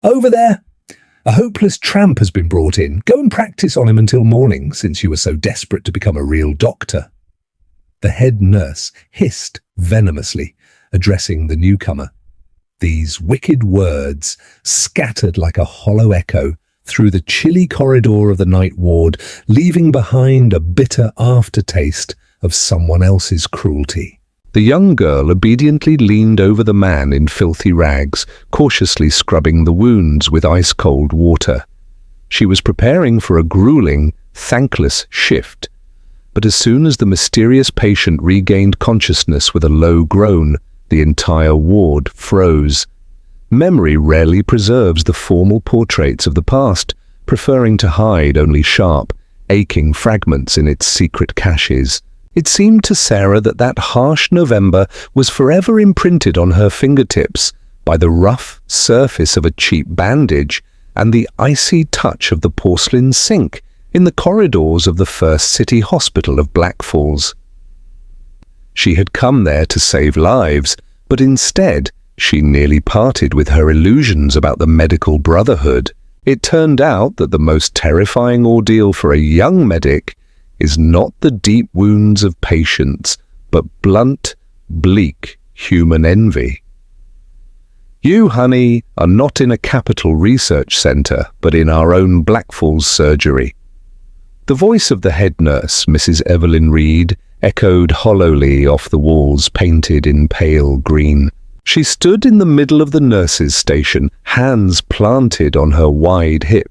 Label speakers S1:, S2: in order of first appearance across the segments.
S1: Over there! A hopeless tramp has been brought in. Go and practice on him until morning, since you were so desperate to become a real doctor." The head nurse hissed venomously, addressing the newcomer. These wicked words scattered like a hollow echo through the chilly corridor of the night ward, leaving behind a bitter aftertaste of someone else's cruelty. The young girl obediently leaned over the man in filthy rags, cautiously scrubbing the wounds with ice-cold water. She was preparing for a grueling, thankless shift, but as soon as the mysterious patient regained consciousness with a low groan, the entire ward froze. Memory rarely preserves the formal portraits of the past, preferring to hide only sharp, aching fragments in its secret caches. It seemed to Sarah that that harsh November was forever imprinted on her fingertips by the rough surface of a cheap bandage and the icy touch of the porcelain sink in the corridors of the First City Hospital of Black Falls. She had come there to save lives, but instead she nearly parted with her illusions about the medical brotherhood. It turned out that the most terrifying ordeal for a young medic is not the deep wounds of patients, but blunt, bleak human envy. "You, honey, are not in a capital research centre, but in our own Black Falls surgery." The voice of the head nurse, Mrs. Evelyn Reed, echoed hollowly off the walls painted in pale green. She stood in the middle of the nurses' station, hands planted on her wide hip.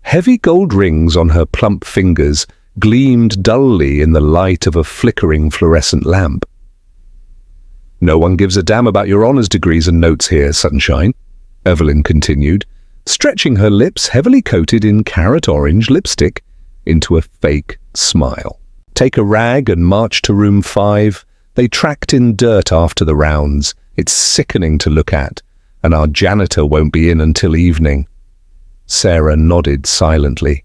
S1: Heavy gold rings on her plump fingers gleamed dully in the light of a flickering fluorescent lamp. "No one gives a damn about your honours degrees and notes here, sunshine," Evelyn continued, stretching her lips heavily coated in carrot orange lipstick into a fake smile. "Take a rag and march to room 5. They tracked in dirt after the rounds. It's sickening to look at, and our janitor won't be in until evening." Sarah nodded silently.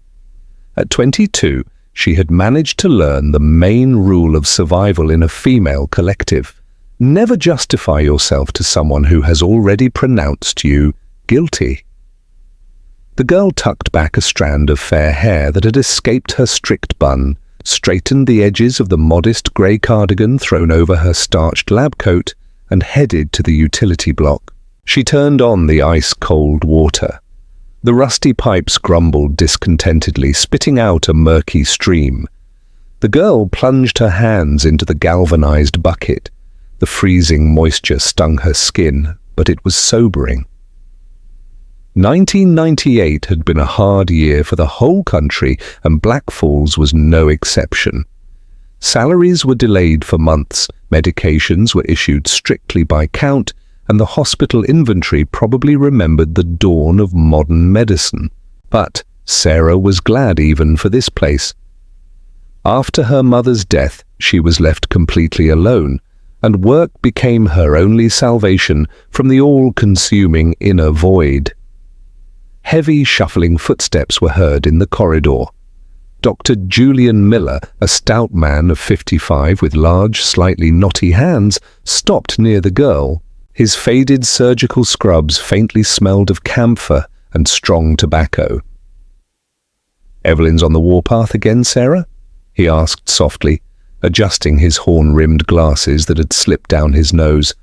S1: At 22, she had managed to learn the main rule of survival in a female collective. Never justify yourself to someone who has already pronounced you guilty. The girl tucked back a strand of fair hair that had escaped her strict bun, straightened the edges of the modest grey cardigan thrown over her starched lab coat, and headed to the utility block. She turned on the ice-cold water. The rusty pipes grumbled discontentedly, spitting out a murky stream. The girl plunged her hands into the galvanized bucket. The freezing moisture stung her skin, but it was sobering. 1998 had been a hard year for the whole country, and Black Falls was no exception. Salaries were delayed for months, medications were issued strictly by count, and the hospital inventory probably remembered the dawn of modern medicine. But Sarah was glad even for this place. After her mother's death, she was left completely alone, and work became her only salvation from the all-consuming inner void. Heavy, shuffling footsteps were heard in the corridor. Dr. Julian Miller, a stout man of 55 with large, slightly knotty hands, stopped near the girl. His faded surgical scrubs faintly smelled of camphor and strong tobacco. "Evelyn's on the warpath again, Sarah?" he asked softly, adjusting his horn-rimmed glasses that had slipped down his nose.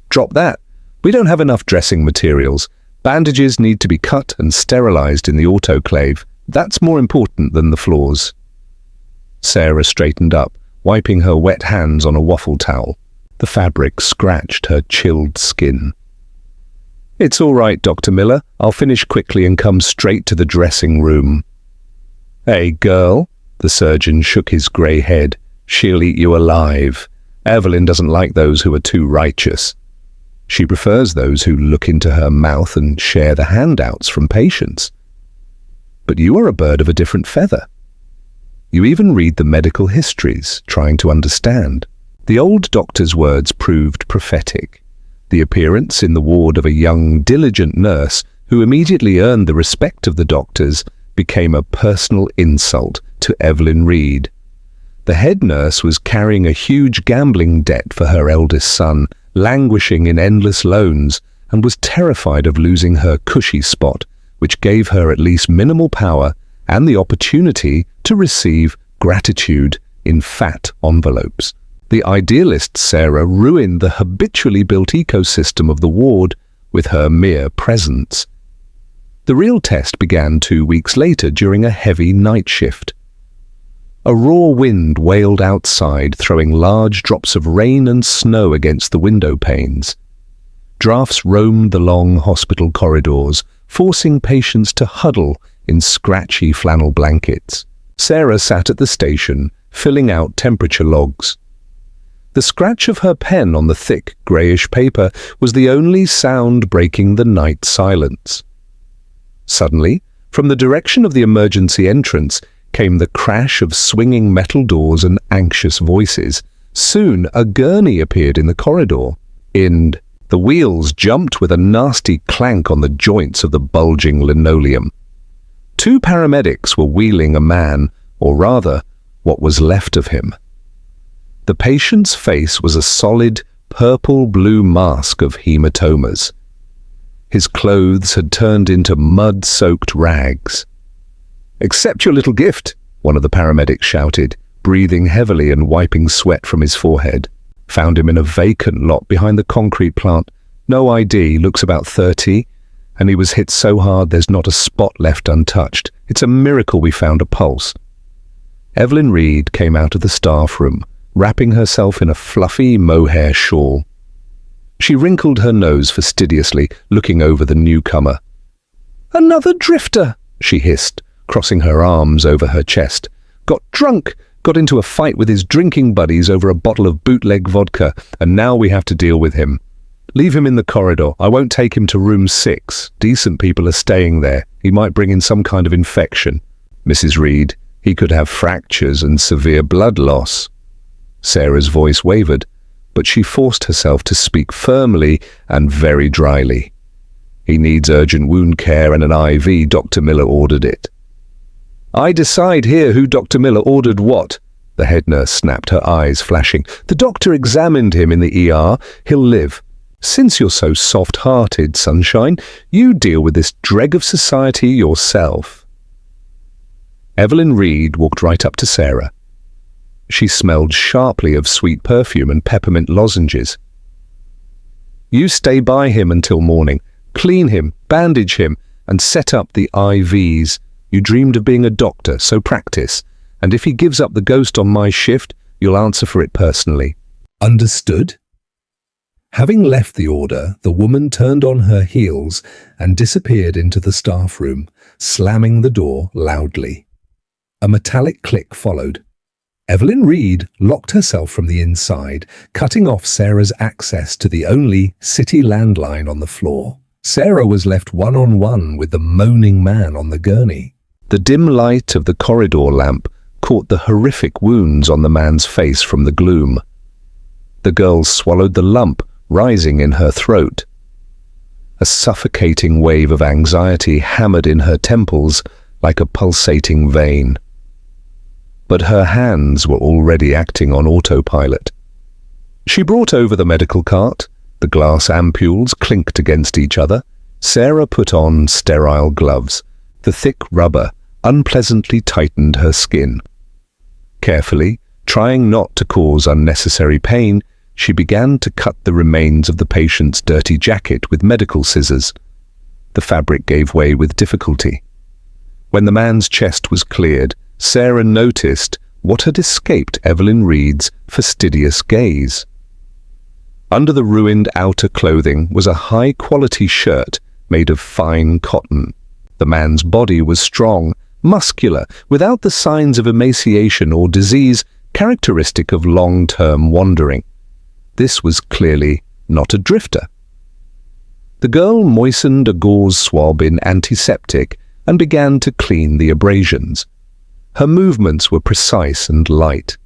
S1: "Drop that. We don't have enough dressing materials. Bandages need to be cut and sterilized in the autoclave. That's more important than the floors." Sarah straightened up, wiping her wet hands on a waffle towel. The fabric scratched her chilled skin. "It's all right, Dr. Miller. I'll finish quickly and come straight to the dressing room." "Hey, girl," the surgeon shook his grey head. "She'll eat you alive. Evelyn doesn't like those who are too righteous. She prefers those who look into her mouth and share the handouts from patients. But you are a bird of a different feather. You even read the medical histories, trying to understand." The old doctor's words proved prophetic. The appearance in the ward of a young, diligent nurse who immediately earned the respect of the doctors became a personal insult to Evelyn Reed. The head nurse was carrying a huge gambling debt for her eldest son, languishing in endless loans, and was terrified of losing her cushy spot, which gave her at least minimal power and the opportunity to receive gratitude in fat envelopes. The idealist Sarah ruined the habitually built ecosystem of the ward with her mere presence. The real test began 2 weeks later during a heavy night shift. A raw wind wailed outside, throwing large drops of rain and snow against the window panes. Drafts roamed the long hospital corridors, forcing patients to huddle in scratchy flannel blankets. Sarah sat at the station, filling out temperature logs. The scratch of her pen on the thick, greyish paper was the only sound breaking the night silence. Suddenly, from the direction of the emergency entrance, came the crash of swinging metal doors and anxious voices. Soon, a gurney appeared in the corridor. The wheels jumped with a nasty clank on the joints of the bulging linoleum. 2 paramedics were wheeling a man, or rather, what was left of him. The patient's face was a solid, purple-blue mask of hematomas. His clothes had turned into mud-soaked rags. "Accept your little gift," one of the paramedics shouted, breathing heavily and wiping sweat from his forehead. Found him in a vacant lot behind the concrete plant. No ID, looks about 30, and he was hit so hard there's not a spot left untouched. It's a miracle we found a pulse. Evelyn Reed came out of the staff room, wrapping herself in a fluffy mohair shawl. She wrinkled her nose fastidiously, looking over the newcomer. "Another drifter," she hissed, crossing her arms over her chest. "Got drunk, got into a fight with his drinking buddies over a bottle of bootleg vodka, and now we have to deal with him. Leave him in the corridor. I won't take him to room 6. Decent people are staying there. He might bring in some kind of infection. Mrs. Reed, he could have fractures and severe blood loss." Sarah's voice wavered, but she forced herself to speak firmly and very dryly. "He needs urgent wound care and an IV. Dr. Miller ordered it." "I decide here who Dr. Miller ordered what," the head nurse snapped, her eyes flashing. "The doctor examined him in the ER. He'll live. Since you're so soft-hearted, sunshine, you deal with this dreg of society yourself." Evelyn Reed walked right up to Sarah. She smelled sharply of sweet perfume and peppermint lozenges. "You stay by him until morning. Clean him, bandage him, and set up the IVs. You dreamed of being a doctor, so practice. And if he gives up the ghost on my shift, you'll answer for it personally." "Understood?" Having left the order, the woman turned on her heels and disappeared into the staff room, slamming the door loudly. A metallic click followed. Evelyn Reed locked herself from the inside, cutting off Sarah's access to the only city landline on the floor. Sarah was left one-on-one with the moaning man on the gurney. The dim light of the corridor lamp caught the horrific wounds on the man's face from the gloom. The girl swallowed the lump rising in her throat. A suffocating wave of anxiety hammered in her temples like a pulsating vein. But her hands were already acting on autopilot. She brought over the medical cart. The glass ampules clinked against each other. Sarah put on sterile gloves. The thick rubber unpleasantly tightened her skin. Carefully, trying not to cause unnecessary pain, she began to cut the remains of the patient's dirty jacket with medical scissors. The fabric gave way with difficulty. When the man's chest was cleared, Sarah noticed what had escaped Evelyn Reed's fastidious gaze. Under the ruined outer clothing was a high-quality shirt made of fine cotton. The man's body was strong, muscular, without the signs of emaciation or disease characteristic of long-term wandering. This was clearly not a drifter. The girl moistened a gauze swab in antiseptic and began to clean the abrasions. Her movements were precise and light.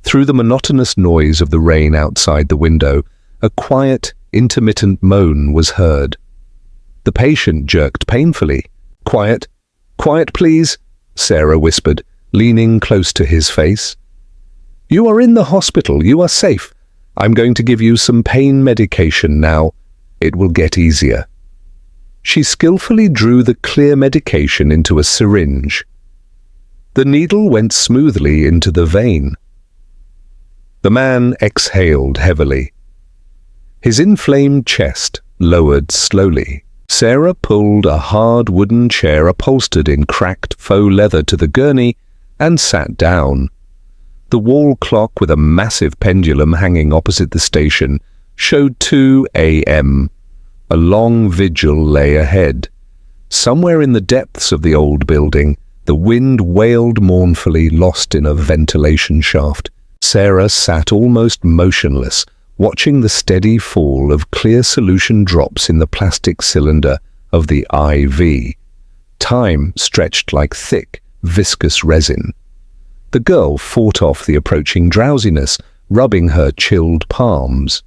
S1: Through the monotonous noise of the rain outside the window, a quiet, intermittent moan was heard. The patient jerked painfully. "Quiet, quiet, please," Sarah whispered, leaning close to his face. "You are in the hospital. You are safe. I'm going to give you some pain medication now." It will get easier. She skillfully drew the clear medication into a syringe. The needle went smoothly into the vein. The man exhaled heavily. His inflamed chest lowered slowly. Sarah pulled a hard wooden chair upholstered in cracked faux leather to the gurney and sat down. The wall clock, with a massive pendulum hanging opposite the station, showed 2 a.m. A long vigil lay ahead. Somewhere in the depths of the old building, the wind wailed mournfully, lost in a ventilation shaft. Sarah sat almost motionless, watching the steady fall of clear solution drops in the plastic cylinder of the IV. Time stretched like thick, viscous resin. The girl fought off the approaching drowsiness, rubbing her chilled palms.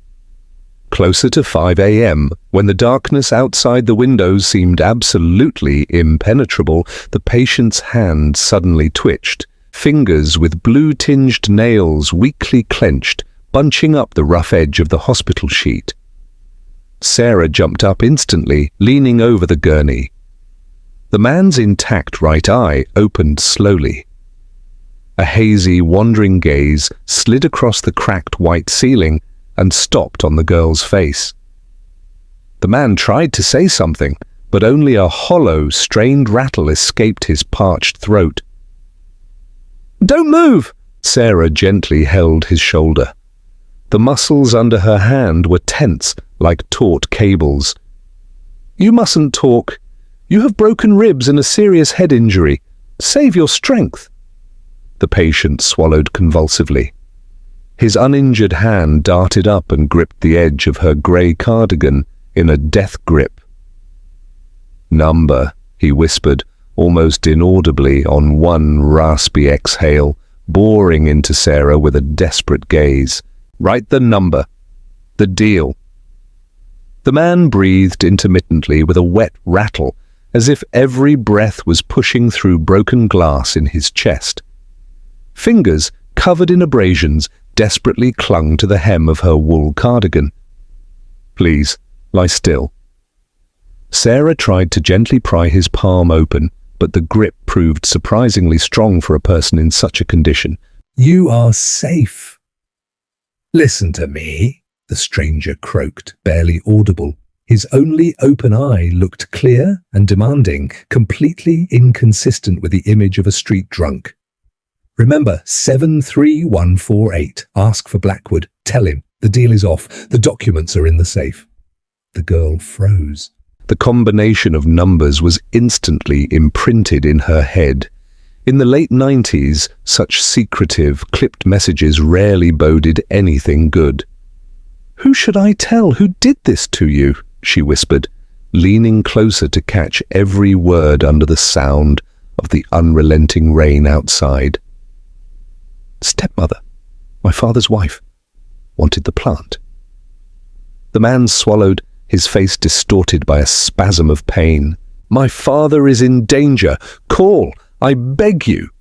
S1: Closer to 5 a.m., when the darkness outside the windows seemed absolutely impenetrable, the patient's hand suddenly twitched, fingers with blue-tinged nails weakly clenched, bunching up the rough edge of the hospital sheet. Sarah jumped up instantly, leaning over the gurney. The man's intact right eye opened slowly. A hazy, wandering gaze slid across the cracked white ceiling and stopped on the girl's face. The man tried to say something, but only a hollow, strained rattle escaped his parched throat. "Don't move!" Sarah gently held his shoulder. The muscles under her hand were tense, like taut cables. "You mustn't talk. You have broken ribs and a serious head injury. Save your strength." The patient swallowed convulsively. His uninjured hand darted up and gripped the edge of her grey cardigan in a death grip. "Number," he whispered, almost inaudibly on one raspy exhale, boring into Sarah with a desperate gaze. "Write the number. The deal." The man breathed intermittently with a wet rattle, as if every breath was pushing through broken glass in his chest. Fingers, covered in abrasions, desperately clung to the hem of her wool cardigan. "Please, lie still." Sarah tried to gently pry his palm open, but the grip proved surprisingly strong for a person in such a condition.
S2: "You are safe. Listen to me," the stranger croaked, barely audible. His only open eye looked clear and demanding, completely inconsistent with the image of a street drunk. "Remember, 73148. Ask for Blackwood. Tell him. The deal is off. The documents are in the safe." The girl froze.
S1: The combination of numbers was instantly imprinted in her head. In the late 90s, such secretive, clipped messages rarely boded anything good. "Who should I tell? Who did this to you?" she whispered, leaning closer to catch every word under the sound of the unrelenting rain outside. "Stepmother, my father's wife, wanted the plant." The man swallowed, his face distorted by a spasm of pain. "My father is in danger. Call, I beg you."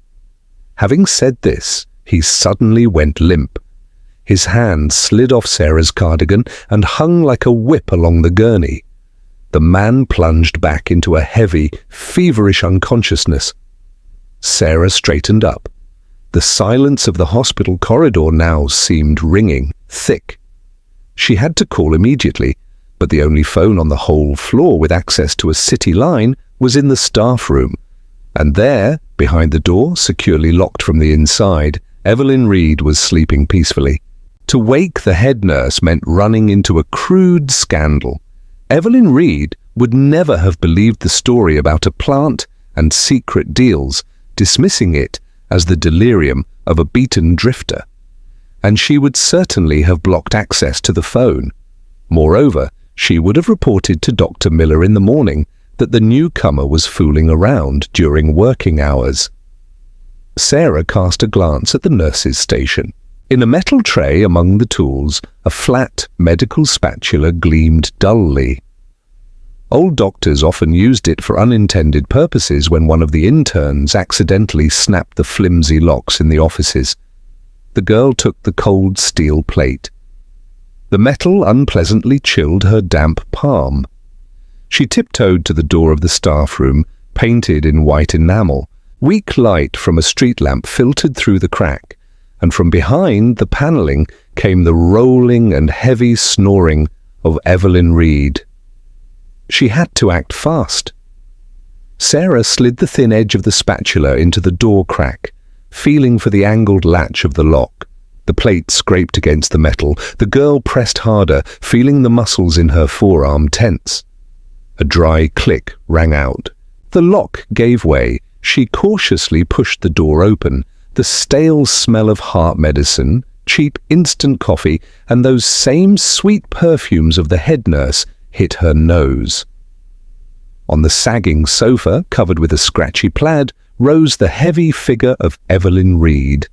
S1: Having said this, he suddenly went limp. His hand slid off Sarah's cardigan and hung like a whip along the gurney. The man plunged back into a heavy, feverish unconsciousness. Sarah straightened up. The silence of the hospital corridor now seemed ringing, thick. She had to call immediately, but the only phone on the whole floor with access to a city line was in the staff room. And there, behind the door, securely locked from the inside, Evelyn Reed was sleeping peacefully. To wake the head nurse meant running into a crude scandal. Evelyn Reed would never have believed the story about a plant and secret deals, dismissing it as the delirium of a beaten drifter. And she would certainly have blocked access to the phone. Moreover, she would have reported to Dr. Miller in the morning that the newcomer was fooling around during working hours. Sarah cast a glance at the nurse's station. In a metal tray among the tools, a flat medical spatula gleamed dully. Old doctors often used it for unintended purposes when one of the interns accidentally snapped the flimsy locks in the offices. The girl took the cold steel plate. The metal unpleasantly chilled her damp palm. She tiptoed to the door of the staff room, painted in white enamel. Weak light from a street lamp filtered through the crack, and from behind the panelling came the rolling and heavy snoring of Evelyn Reed. She had to act fast. Sarah slid the thin edge of the spatula into the door crack, feeling for the angled latch of the lock. The plate scraped against the metal. The girl pressed harder, feeling the muscles in her forearm tense. A dry click rang out. The lock gave way. She cautiously pushed the door open. The stale smell of heart medicine, cheap instant coffee, and those same sweet perfumes of the head nurse hit her nose. On the sagging sofa, covered with a scratchy plaid, rose the heavy figure of Evelyn Reed.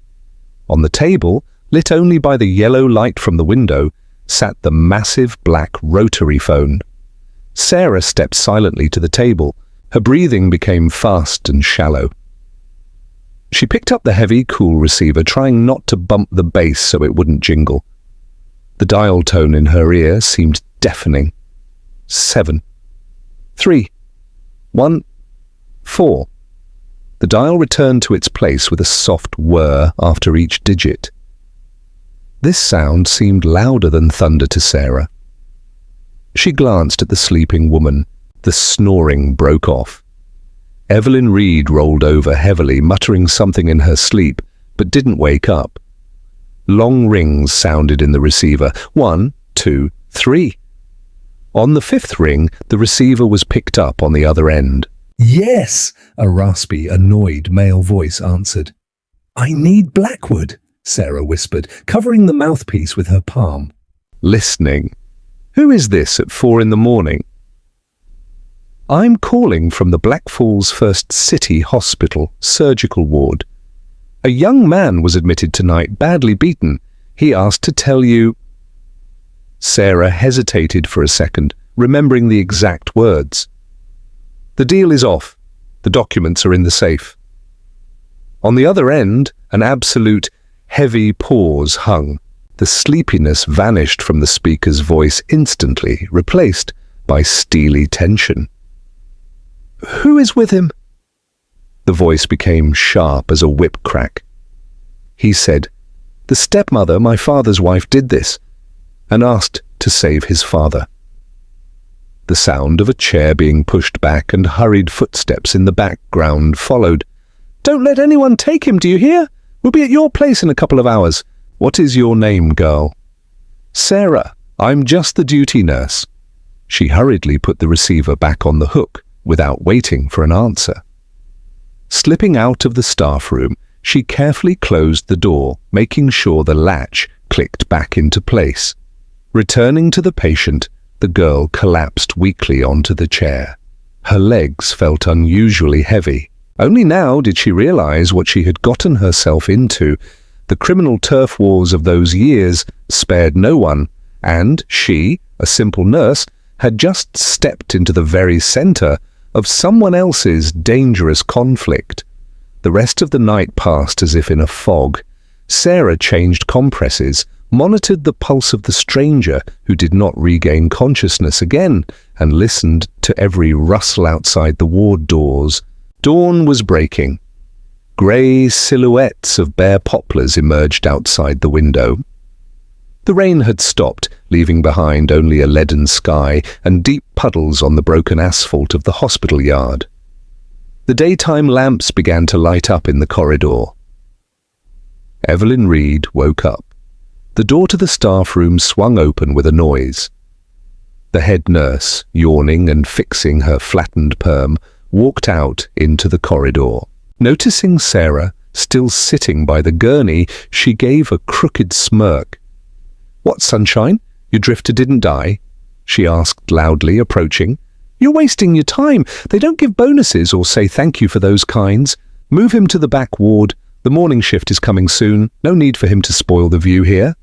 S1: On the table, lit only by the yellow light from the window, sat the massive black rotary phone. Sarah stepped silently to the table. Her breathing became fast and shallow. She picked up the heavy, cool receiver, trying not to bump the bass so it wouldn't jingle. The dial tone in her ear seemed deafening. 7, 3, 1, 4. The dial returned to its place with a soft whir after each digit. This sound seemed louder than thunder to Sarah. She glanced at the sleeping woman. The snoring broke off. Evelyn Reed rolled over heavily, muttering something in her sleep, but didn't wake up. Long rings sounded in the receiver. 1, 2, 3. On the 5th ring, the receiver was picked up on the other end.
S2: "Yes," a raspy, annoyed male voice answered. "I need Blackwood," Sarah whispered, covering the mouthpiece with her palm.
S1: Listening. "Who is this at 4 in the morning?" "I'm calling from the Black Falls First City Hospital surgical ward. A young man was admitted tonight, badly beaten. He asked to tell you—" Sarah hesitated for a second, remembering the exact words. "The deal is off. The documents are in the safe." On the other end, an absolute, heavy pause hung. The sleepiness vanished from the speaker's voice instantly, replaced by steely tension. "Who is with him?" The voice became sharp as a whip crack. He said, "The stepmother, my father's wife, did this, and asked to save his father." The sound of a chair being pushed back and hurried footsteps in the background followed. "Don't let anyone take him, do you hear? We'll be at your place in a couple of hours. What is your name, girl?" "Sarah. I'm just the duty nurse." She hurriedly put the receiver back on the hook without waiting for an answer. Slipping out of the staff room, she carefully closed the door, making sure the latch clicked back into place. Returning to the patient, the girl collapsed weakly onto the chair. Her legs felt unusually heavy. Only now did she realize what she had gotten herself into. The criminal turf wars of those years spared no one, and she, a simple nurse, had just stepped into the very center of someone else's dangerous conflict. The rest of the night passed as if in a fog. Sarah changed compresses, monitored the pulse of the stranger who did not regain consciousness again, and listened to every rustle outside the ward doors. Dawn was breaking. Grey silhouettes of bare poplars emerged outside the window. The rain had stopped, leaving behind only a leaden sky and deep puddles on the broken asphalt of the hospital yard. The daytime lamps began to light up in the corridor. Evelyn Reed woke up. The door to the staff room swung open with a noise. The head nurse, yawning and fixing her flattened perm, walked out into the corridor. Noticing Sarah still sitting by the gurney, she gave a crooked smirk. "What, sunshine? Your drifter didn't die?" she asked loudly, approaching. "You're wasting your time. They don't give bonuses or say thank you for those kinds. Move him to the back ward. The morning shift is coming soon. No need for him to spoil the view here."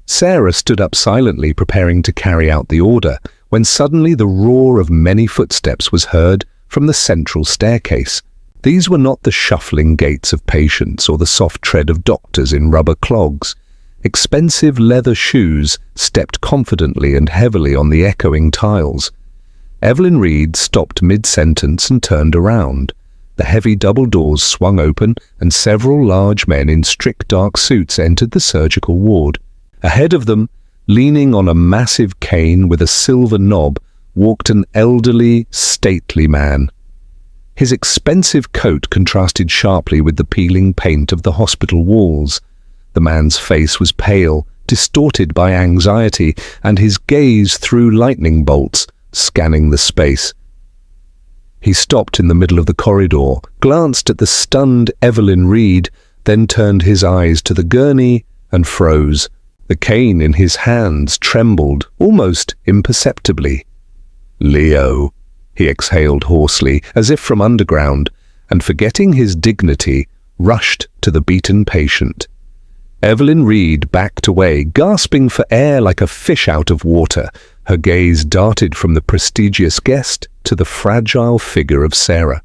S1: Sarah stood up silently, preparing to carry out the order, when suddenly the roar of many footsteps was heard from the central staircase. These were not the shuffling gaits of patients or the soft tread of doctors in rubber clogs. Expensive leather shoes stepped confidently and heavily on the echoing tiles. Evelyn Reed stopped mid-sentence and turned around. The heavy double doors swung open and several large men in strict dark suits entered the surgical ward. Ahead of them, leaning on a massive cane with a silver knob, walked an elderly, stately man. His expensive coat contrasted sharply with the peeling paint of the hospital walls. The man's face was pale, distorted by anxiety, and his gaze threw lightning bolts, scanning the space. He stopped in the middle of the corridor, glanced at the stunned Evelyn Reed, then turned his eyes to the gurney and froze. The cane in his hands trembled, almost imperceptibly. "Leo," he exhaled hoarsely, as if from underground, and forgetting his dignity, rushed to the beaten patient. Evelyn Reed backed away, gasping for air like a fish out of water. Her gaze darted from the prestigious guest to the fragile figure of Sarah.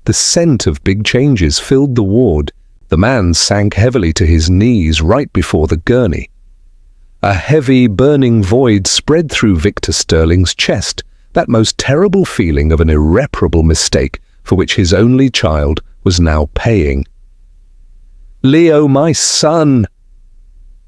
S1: The scent of big changes filled the ward. The man sank heavily to his knees right before the gurney. A heavy, burning void spread through Victor Sterling's chest, that most terrible feeling of an irreparable mistake for which his only child was now paying. "Leo, my son!"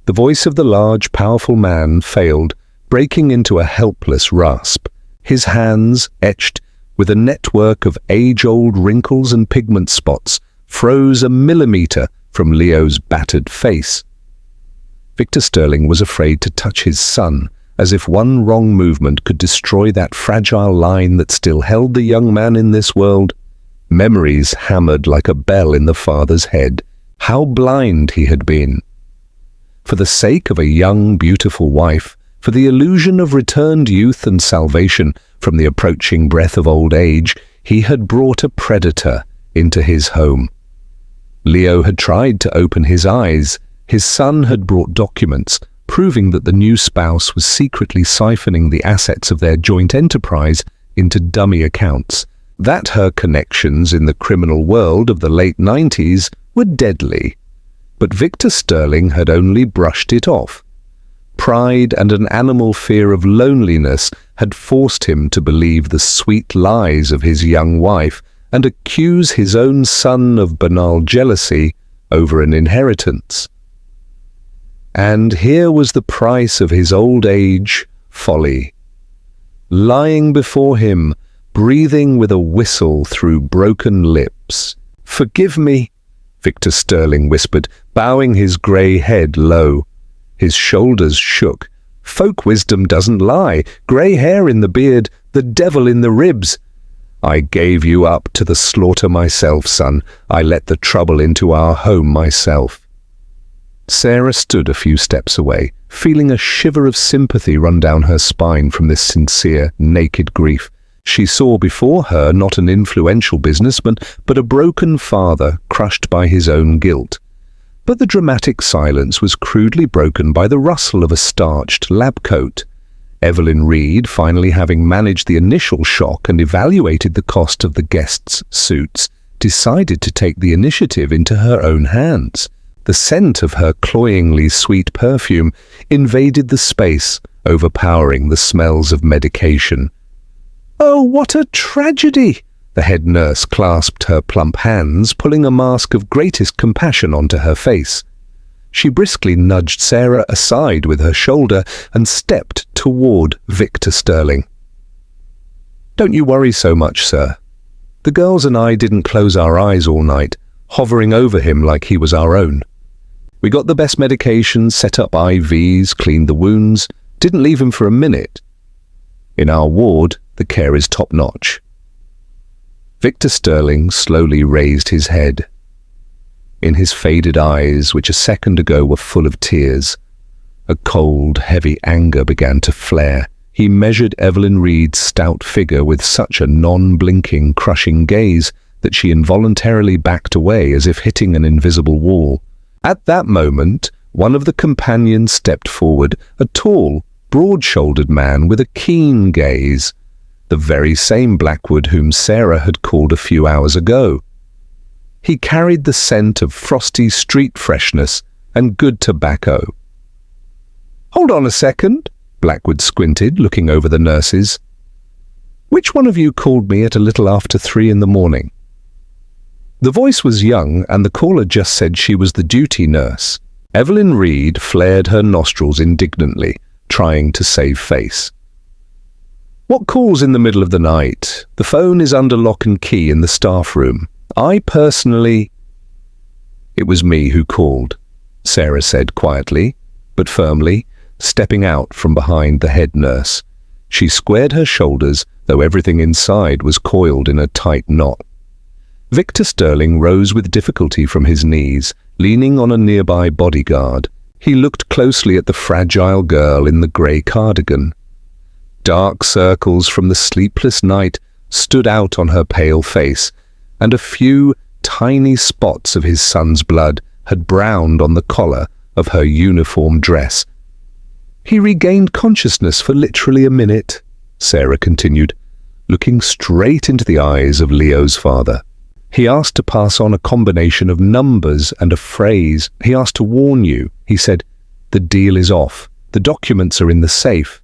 S1: The voice of the large, powerful man failed, breaking into a helpless rasp. His hands, etched with a network of age-old wrinkles and pigment spots, froze a millimeter from Leo's battered face. Victor Sterling was afraid to touch his son, as if one wrong movement could destroy that fragile line that still held the young man in this world. Memories hammered like a bell in the father's head. How blind he had been! For the sake of a young, beautiful wife, for the illusion of returned youth and salvation from the approaching breath of old age, he had brought a predator into his home. Leo had tried to open his eyes. His son had brought documents proving that the new spouse was secretly siphoning the assets of their joint enterprise into dummy accounts, that her connections in the criminal world of the late 90s were deadly. But Victor Sterling had only brushed it off. Pride and an animal fear of loneliness had forced him to believe the sweet lies of his young wife and accuse his own son of banal jealousy over an inheritance. And here was the price of his old age folly. Lying before him, breathing with a whistle through broken lips. "Forgive me," Victor Sterling whispered, bowing his grey head low. His shoulders shook. "Folk wisdom doesn't lie. Grey hair in the beard, the devil in the ribs. I gave you up to the slaughter myself, son. I let the trouble into our home myself." Sarah stood a few steps away, feeling a shiver of sympathy run down her spine from this sincere, naked grief. She saw before her not an influential businessman, but a broken father crushed by his own guilt. But the dramatic silence was crudely broken by the rustle of a starched lab coat. Evelyn Reed, finally having managed the initial shock and evaluated the cost of the guests' suits, decided to take the initiative into her own hands. The scent of her cloyingly sweet perfume invaded the space, overpowering the smells of medication. "Oh, what a tragedy!" The head nurse clasped her plump hands, pulling a mask of greatest compassion onto her face. She briskly nudged Sarah aside with her shoulder and stepped toward Victor Sterling. "Don't you worry so much, sir. The girls and I didn't close our eyes all night, hovering over him like he was our own. We got the best medications, set up IVs, cleaned the wounds, didn't leave him for a minute. In our ward, the care is top-notch." Victor Sterling slowly raised his head. In his faded eyes, which a second ago were full of tears, a cold, heavy anger began to flare. He measured Evelyn Reed's stout figure with such a non-blinking, crushing gaze that she involuntarily backed away as if hitting an invisible wall. At that moment, one of the companions stepped forward, a tall, broad-shouldered man with a keen gaze, the very same Blackwood whom Sarah had called a few hours ago. He carried the scent of frosty street freshness and good tobacco. Hold on a second. Blackwood squinted, looking over the nurses. Which one of you called me at a little after 3 in the morning? The voice was young, and the caller just said she was the duty nurse. Evelyn Reed flared her nostrils indignantly, trying to save face. What calls in the middle of the night? The phone is under lock and key in the staff room. I personally... It was me who called, Sarah said quietly, but firmly, stepping out from behind the head nurse. She squared her shoulders, though everything inside was coiled in a tight knot. Victor Sterling rose with difficulty from his knees, leaning on a nearby bodyguard. He looked closely at the fragile girl in the grey cardigan. Dark circles from the sleepless night stood out on her pale face, and a few tiny spots of his son's blood had browned on the collar of her uniform dress. He regained consciousness for literally a minute, Sarah continued, looking straight into the eyes of Leo's father. He asked to pass on a combination of numbers and a phrase. He asked to warn you. He said, "The deal is off. The documents are in the safe."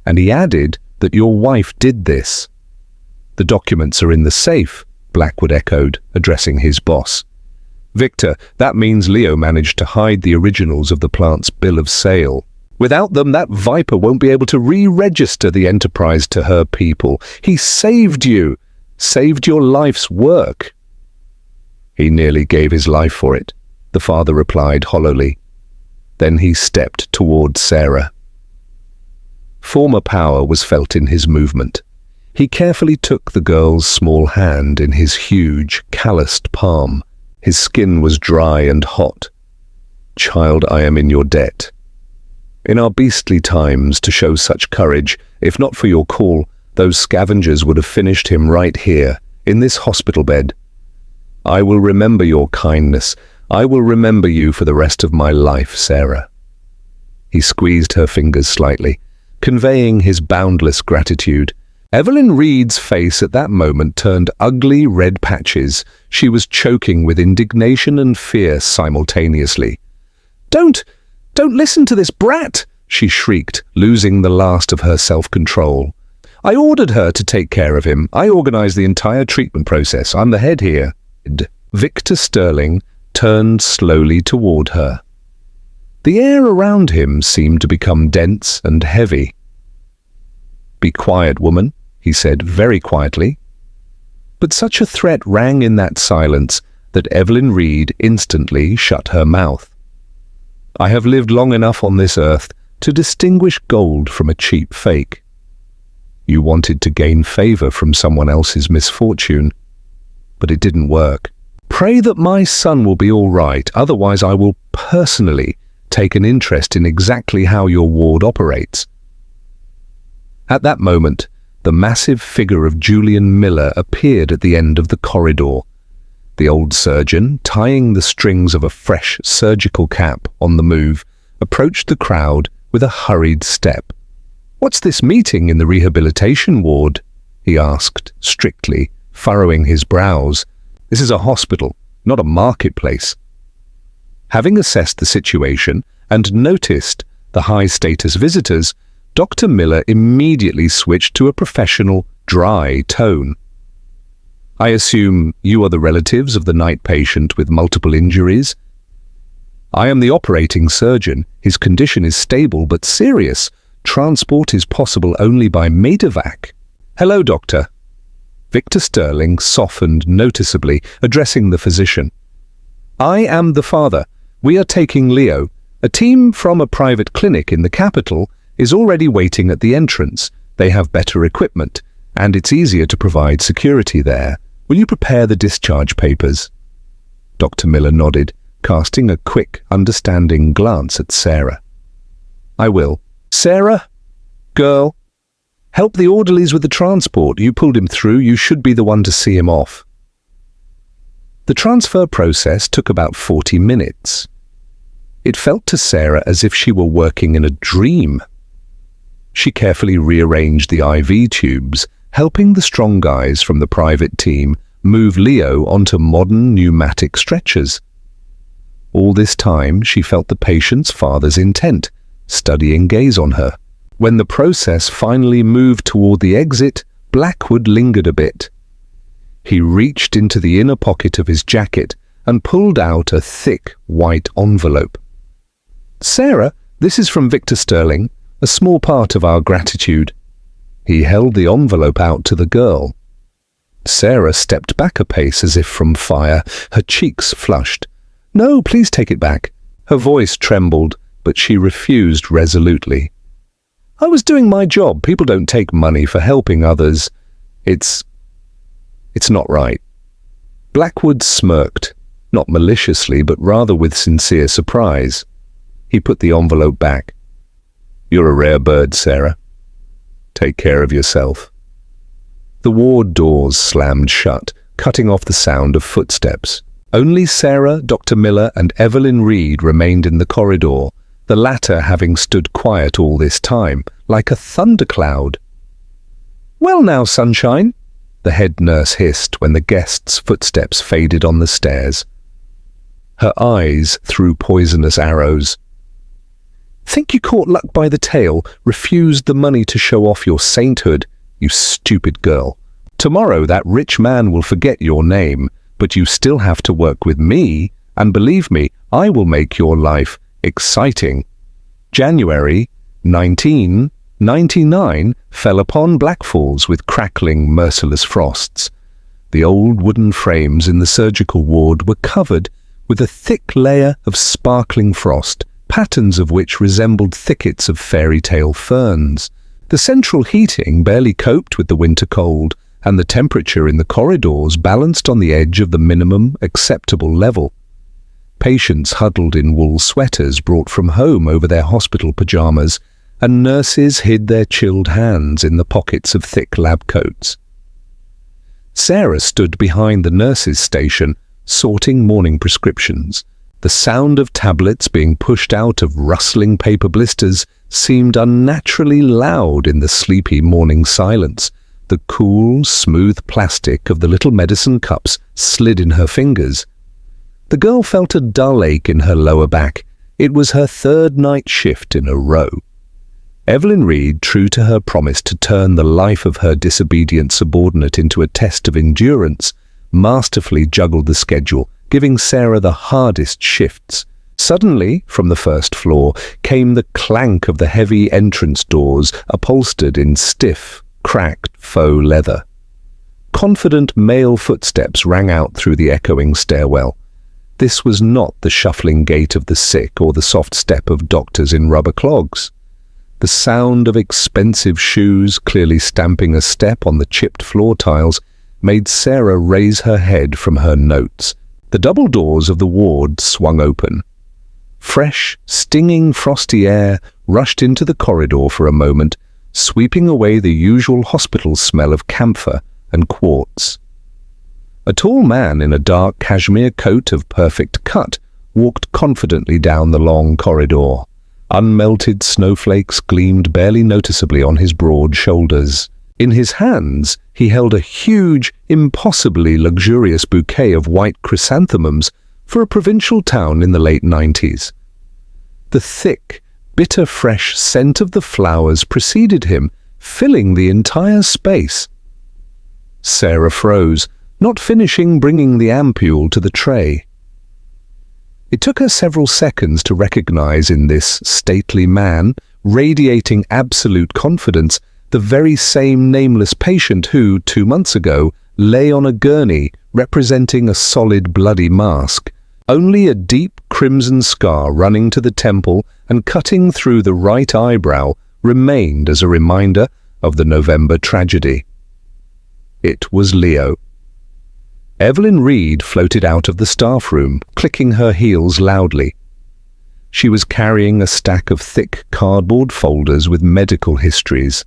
S1: And he added that your wife did this. "The documents are in the safe," Blackwood echoed, addressing his boss. "Victor, that means Leo managed to hide the originals of the plant's bill of sale. Without them, that viper won't be able to re-register the enterprise to her people. He saved you, saved your life's work." "He nearly gave his life for it," the father replied hollowly. Then he stepped toward Sarah. Former power was felt in his movement. He carefully took the girl's small hand in his huge, calloused palm. His skin was dry and hot. "Child, I am in your debt. In our beastly times, to show such courage, if not for your call, those scavengers would have finished him right here, in this hospital bed. I will remember your kindness. I will remember you for the rest of my life, Sarah." He squeezed her fingers slightly, conveying his boundless gratitude. Evelyn Reed's face at that moment turned ugly red patches. She was choking with indignation and fear simultaneously. Don't listen to this brat!" she shrieked, losing the last of her self-control. "I ordered her to take care of him. I organized the entire treatment process. I'm the head here." Victor Sterling turned slowly toward her. The air around him seemed to become dense and heavy. "Be quiet, woman," he said very quietly. But such a threat rang in that silence that Evelyn Reed instantly shut her mouth. "I have lived long enough on this earth to distinguish gold from a cheap fake. You wanted to gain favor from someone else's misfortune, but it didn't work. Pray that my son will be all right, otherwise I will personally take an interest in exactly how your ward operates." At that moment, the massive figure of Julian Miller appeared at the end of the corridor. The old surgeon, tying the strings of a fresh surgical cap on the move, approached the crowd with a hurried step. "What's this meeting in the rehabilitation ward?" he asked, strictly, furrowing his brows. "This is a hospital, not a marketplace." Having assessed the situation and noticed the high-status visitors, Dr. Miller immediately switched to a professional, dry tone. "I assume you are the relatives of the night patient with multiple injuries?" "I am the operating surgeon. His condition is stable but serious. Transport is possible only by medevac." "Hello, doctor." Victor Sterling softened noticeably, addressing the physician. "I am the father. We are taking Leo. A team from a private clinic in the capital is already waiting at the entrance. They have better equipment, and it's easier to provide security there. Will you prepare the discharge papers?" Dr. Miller nodded, casting a quick, understanding glance at Sarah. "I will. Sarah? Girl? Help the orderlies with the transport. You pulled him through. You should be the one to see him off." The transfer process took about 40 minutes. It felt to Sarah as if she were working in a dream. She carefully rearranged the IV tubes, helping the strong guys from the private team move Leo onto modern pneumatic stretchers. All this time, she felt the patient's father's intent, studying gaze on her. When the process finally moved toward the exit, Blackwood lingered a bit. He reached into the inner pocket of his jacket and pulled out a thick white envelope. "Sarah, this is from Victor Sterling, a small part of our gratitude." He held the envelope out to the girl. Sarah stepped back a pace as if from fire, her cheeks flushed. "No, please take it back." Her voice trembled, but she refused resolutely. "I was doing my job. People don't take money for helping others. It's not right." Blackwood smirked, not maliciously, but rather with sincere surprise. He put the envelope back. "You're a rare bird, Sarah. Take care of yourself." The ward doors slammed shut, cutting off the sound of footsteps. Only Sarah, Dr. Miller, and Evelyn Reed remained in the corridor, the latter having stood quiet all this time, like a thundercloud. "Well now, sunshine," the head nurse hissed when the guest's footsteps faded on the stairs. Her eyes threw poisonous arrows. "Think you caught luck by the tail, refused the money to show off your sainthood, you stupid girl. Tomorrow that rich man will forget your name, but you still have to work with me, and believe me, I will make your life exciting." January 1999 fell upon Blackfalls with crackling, merciless frosts. The old wooden frames in the surgical ward were covered with a thick layer of sparkling frost, patterns of which resembled thickets of fairy tale ferns. The central heating barely coped with the winter cold, and the temperature in the corridors balanced on the edge of the minimum acceptable level. Patients huddled in wool sweaters brought from home over their hospital pajamas, and nurses hid their chilled hands in the pockets of thick lab coats. Sarah stood behind the nurses' station, sorting morning prescriptions. The sound of tablets being pushed out of rustling paper blisters seemed unnaturally loud in the sleepy morning silence. The cool, smooth plastic of the little medicine cups slid in her fingers. The girl felt a dull ache in her lower back. It was her third night shift in a row. Evelyn Reed, true to her promise to turn the life of her disobedient subordinate into a test of endurance, masterfully juggled the schedule, giving Sarah the hardest shifts. Suddenly, from the first floor, came the clank of the heavy entrance doors, upholstered in stiff, cracked faux leather. Confident male footsteps rang out through the echoing stairwell. This was not the shuffling gait of the sick or the soft step of doctors in rubber clogs. The sound of expensive shoes clearly stamping a step on the chipped floor tiles made Sarah raise her head from her notes. The double doors of the ward swung open. Fresh, stinging, frosty air rushed into the corridor for a moment, sweeping away the usual hospital smell of camphor and quartz. A tall man in a dark cashmere coat of perfect cut walked confidently down the long corridor. Unmelted snowflakes gleamed barely noticeably on his broad shoulders. In his hands, he held a huge, impossibly luxurious bouquet of white chrysanthemums for a provincial town in the late 90s. The thick, bitter fresh scent of the flowers preceded him, filling the entire space. Sarah froze, not finishing bringing the ampule to the tray. It took her several seconds to recognize in this stately man, radiating absolute confidence, the very same nameless patient who, 2 months ago, lay on a gurney representing a solid bloody mask. Only a deep crimson scar running to the temple and cutting through the right eyebrow remained as a reminder of the November tragedy. It was Leo. Evelyn Reed floated out of the staff room, clicking her heels loudly. She was carrying a stack of thick cardboard folders with medical histories.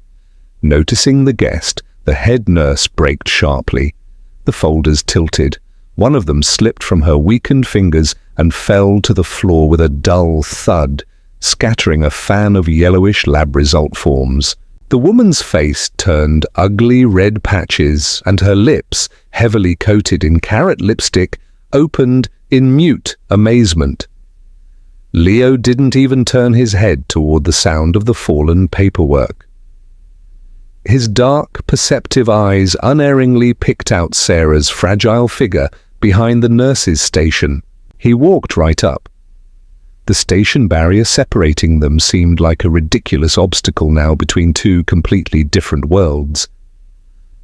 S1: Noticing the guest, the head nurse braked sharply. The folders tilted. One of them slipped from her weakened fingers and fell to the floor with a dull thud, scattering a fan of yellowish lab result forms. The woman's face turned ugly red patches, and her lips, heavily coated in carrot lipstick, opened in mute amazement. Leo didn't even turn his head toward the sound of the fallen paperwork. His dark, perceptive eyes unerringly picked out Sarah's fragile figure behind the nurse's station. He walked right up. The station barrier separating them seemed like a ridiculous obstacle now between two completely different worlds.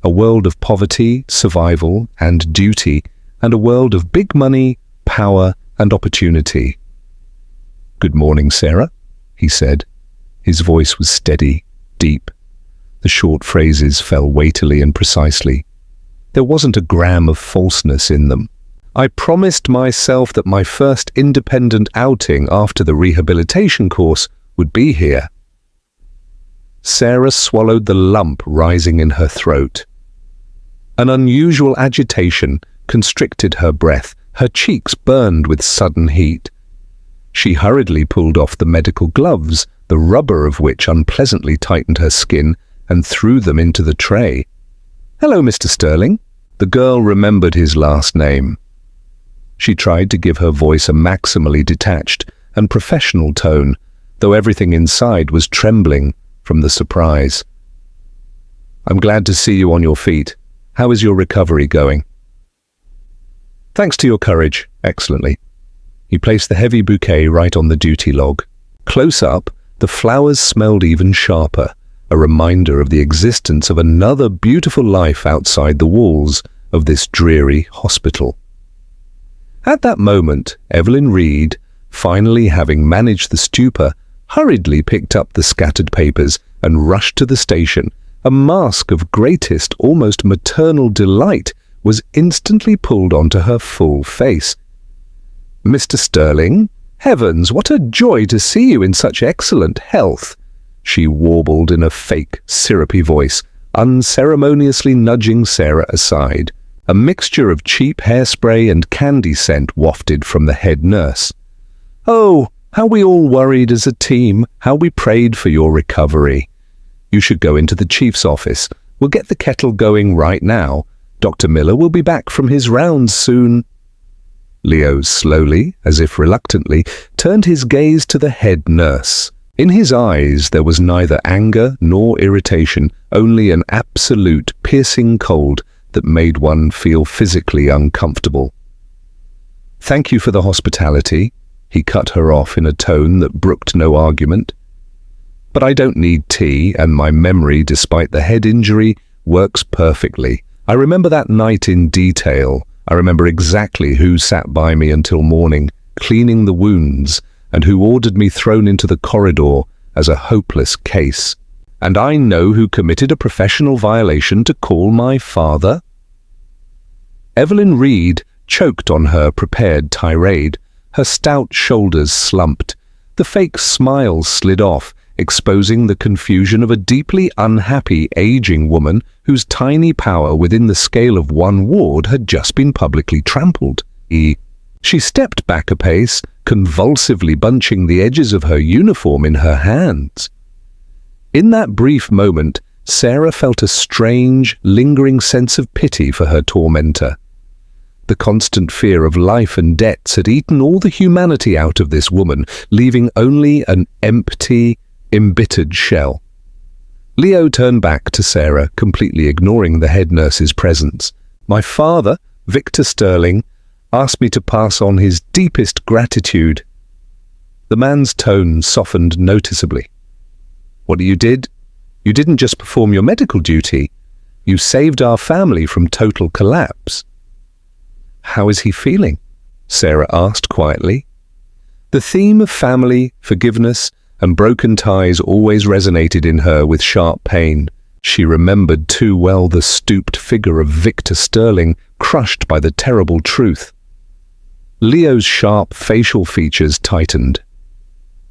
S1: A world of poverty, survival, and duty, and a world of big money, power, and opportunity. "Good morning, Sarah," he said. His voice was steady, deep. The short phrases fell weightily and precisely. There wasn't a gram of falseness in them. "I promised myself that my first independent outing after the rehabilitation course would be here." Sarah swallowed the lump rising in her throat. An unusual agitation constricted her breath. Her cheeks burned with sudden heat. She hurriedly pulled off the medical gloves, the rubber of which unpleasantly tightened her skin, and threw them into the tray. "Hello, Mr. Sterling." The girl remembered his last name. She tried to give her voice a maximally detached and professional tone, though everything inside was trembling from the surprise. "I'm glad to see you on your feet. How is your recovery going?" "Thanks to your courage, excellently." He placed the heavy bouquet right on the duty log. Close up, the flowers smelled even sharper, a reminder of the existence of another beautiful life outside the walls of this dreary hospital. At that moment, Evelyn Reed, finally having managed the stupor, hurriedly picked up the scattered papers and rushed to the station. A mask of greatest, almost maternal delight was instantly pulled onto her full face. "Mr. Sterling, heavens, what a joy to see you in such excellent health," she warbled in a fake, syrupy voice, unceremoniously nudging Sarah aside. A mixture of cheap hairspray and candy scent wafted from the head nurse. "Oh, how we all worried as a team, how we prayed for your recovery. You should go into the chief's office. We'll get the kettle going right now. Dr. Miller will be back from his rounds soon." Leo slowly, as if reluctantly, turned his gaze to the head nurse. In his eyes there was neither anger nor irritation, only an absolute piercing cold that made one feel physically uncomfortable. "Thank you for the hospitality," he cut her off in a tone that brooked no argument. "But I don't need tea, and my memory, despite the head injury, works perfectly. I remember that night in detail. I remember exactly who sat by me until morning, cleaning the wounds, and who ordered me thrown into the corridor as a hopeless case. And I know who committed a professional violation to call my father." Evelyn Reed choked on her prepared tirade. Her stout shoulders slumped. The fake smile slid off, exposing the confusion of a deeply unhappy aging woman whose tiny power within the scale of one ward had just been publicly trampled. She stepped back a pace, convulsively bunching the edges of her uniform in her hands. In that brief moment, Sarah felt a strange, lingering sense of pity for her tormentor. The constant fear of life and debts had eaten all the humanity out of this woman, leaving only an empty, embittered shell. Leo turned back to Sarah, completely ignoring the head nurse's presence. "My father, Victor Sterling, asked me to pass on his deepest gratitude." The man's tone softened noticeably. "What you did? You didn't just perform your medical duty. You saved our family from total collapse." "How is he feeling?" Sarah asked quietly. The theme of family, forgiveness, and broken ties always resonated in her with sharp pain. She remembered too well the stooped figure of Victor Sterling, crushed by the terrible truth. Leo's sharp facial features tightened.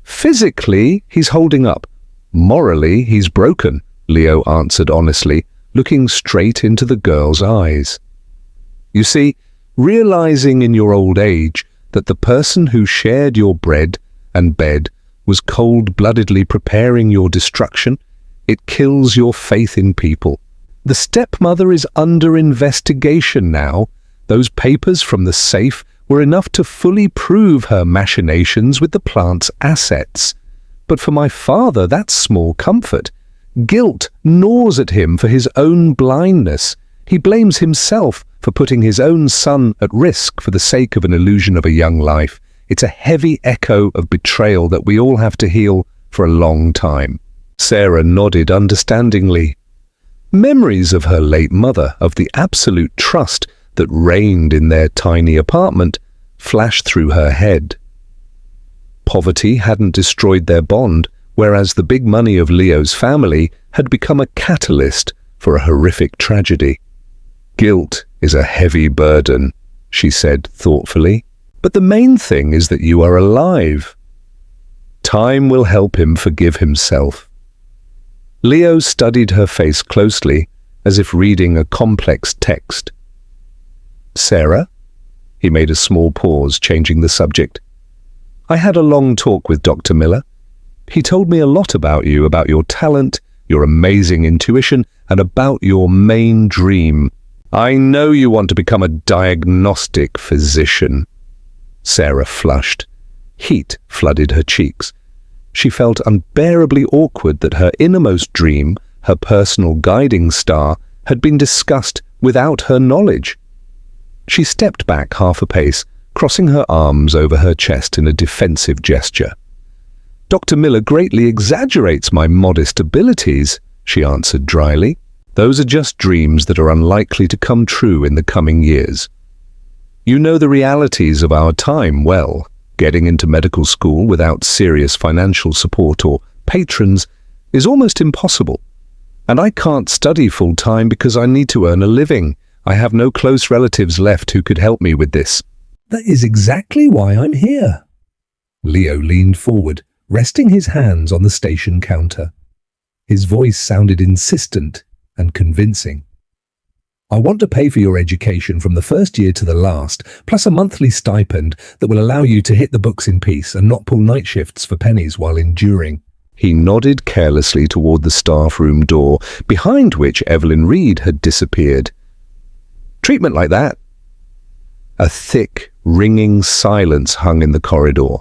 S1: "Physically, he's holding up. Morally, he's broken," Leo answered honestly, looking straight into the girl's eyes. "You see, realizing in your old age that the person who shared your bread and bed was cold-bloodedly preparing your destruction, it kills your faith in people. The stepmother is under investigation now. Those papers from the safe were enough to fully prove her machinations with the plant's assets. But for my father, that's small comfort. Guilt gnaws at him for his own blindness. He blames himself for putting his own son at risk for the sake of an illusion of a young life. It's a heavy echo of betrayal that we all have to heal for a long time. Sarah nodded understandingly. Memories of her late mother, of the absolute trust that reigned in their tiny apartment, flashed through her head. Poverty hadn't destroyed their bond, whereas the big money of Leo's family had become a catalyst for a horrific tragedy. Guilt is a heavy burden, she said thoughtfully, but the main thing is that you are alive. Time will help him forgive himself. Leo studied her face closely, as if reading a complex text. Sarah? He made a small pause, changing the subject. I had a long talk with Dr. Miller. He told me a lot about you, about your talent, your amazing intuition, and about your main dream. I know you want to become a diagnostic physician. Sarah flushed. Heat flooded her cheeks. She felt unbearably awkward that her innermost dream, her personal guiding star, had been discussed without her knowledge. She stepped back half a pace, crossing her arms over her chest in a defensive gesture. Dr. Miller greatly exaggerates my modest abilities, she answered dryly. Those are just dreams that are unlikely to come true in the coming years. You know the realities of our time well. Getting into medical school without serious financial support or patrons is almost impossible. And I can't study full-time because I need to earn a living. I have no close relatives left who could help me with this.
S2: That is exactly why I'm here.
S1: Leo leaned forward, resting his hands on the station counter. His voice sounded insistent and convincing. I want to pay for your education from the first year to the last, plus a monthly stipend that will allow you to hit the books in peace and not pull night shifts for pennies while enduring. He nodded carelessly toward the staff room door, behind which Evelyn Reed had disappeared. Treatment like that? A thick, ringing silence hung in the corridor.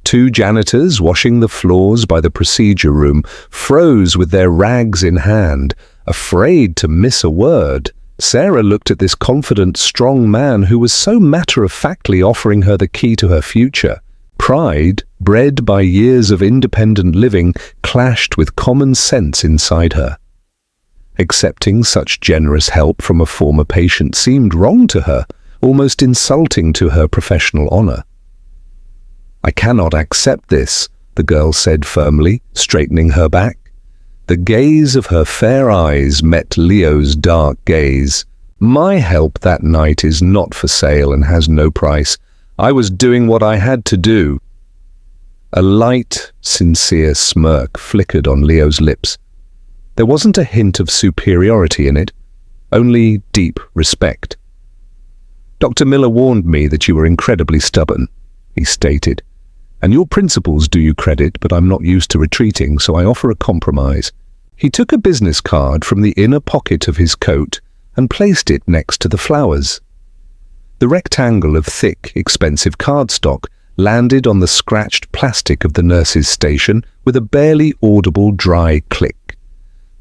S1: Two janitors washing the floors by the procedure room froze with their rags in hand, afraid to miss a word. Sarah looked at this confident, strong man who was so matter-of-factly offering her the key to her future. Pride, bred by years of independent living, clashed with common sense inside her. Accepting such generous help from a former patient seemed wrong to her, almost insulting to her professional honor. I cannot accept this, the girl said firmly, straightening her back. The gaze of her fair eyes met Leo's dark gaze. My help that night is not for sale and has no price. I was doing what I had to do. A light, sincere smirk flickered on Leo's lips. There wasn't a hint of superiority in it, only deep respect. Dr. Miller warned me that you were incredibly stubborn, he stated. And your principles do you credit, but I'm not used to retreating, so I offer a compromise. He took a business card from the inner pocket of his coat and placed it next to the flowers. The rectangle of thick, expensive cardstock landed on the scratched plastic of the nurse's station with a barely audible dry click.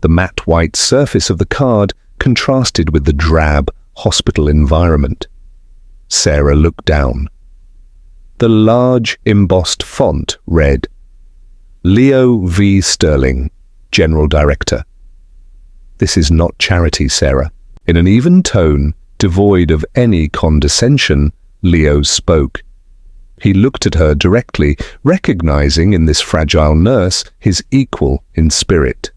S1: The matte white surface of the card contrasted with the drab hospital environment. Sarah looked down. The large embossed font read, Leo V. Sterling, General Director. This is not charity, Sarah. In an even tone, devoid of any condescension, Leo spoke. He looked at her directly, recognizing in this fragile nurse his equal in spirit.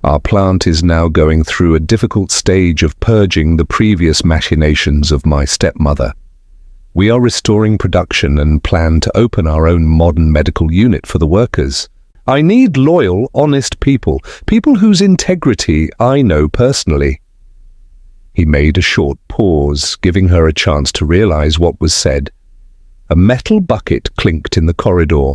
S1: Our plant is now going through a difficult stage of purging the previous machinations of my stepmother. We are restoring production and plan to open our own modern medical unit for the workers. I need loyal, honest people, people whose integrity I know personally. He made a short pause, giving her a chance to realize what was said. A metal bucket clinked in the corridor.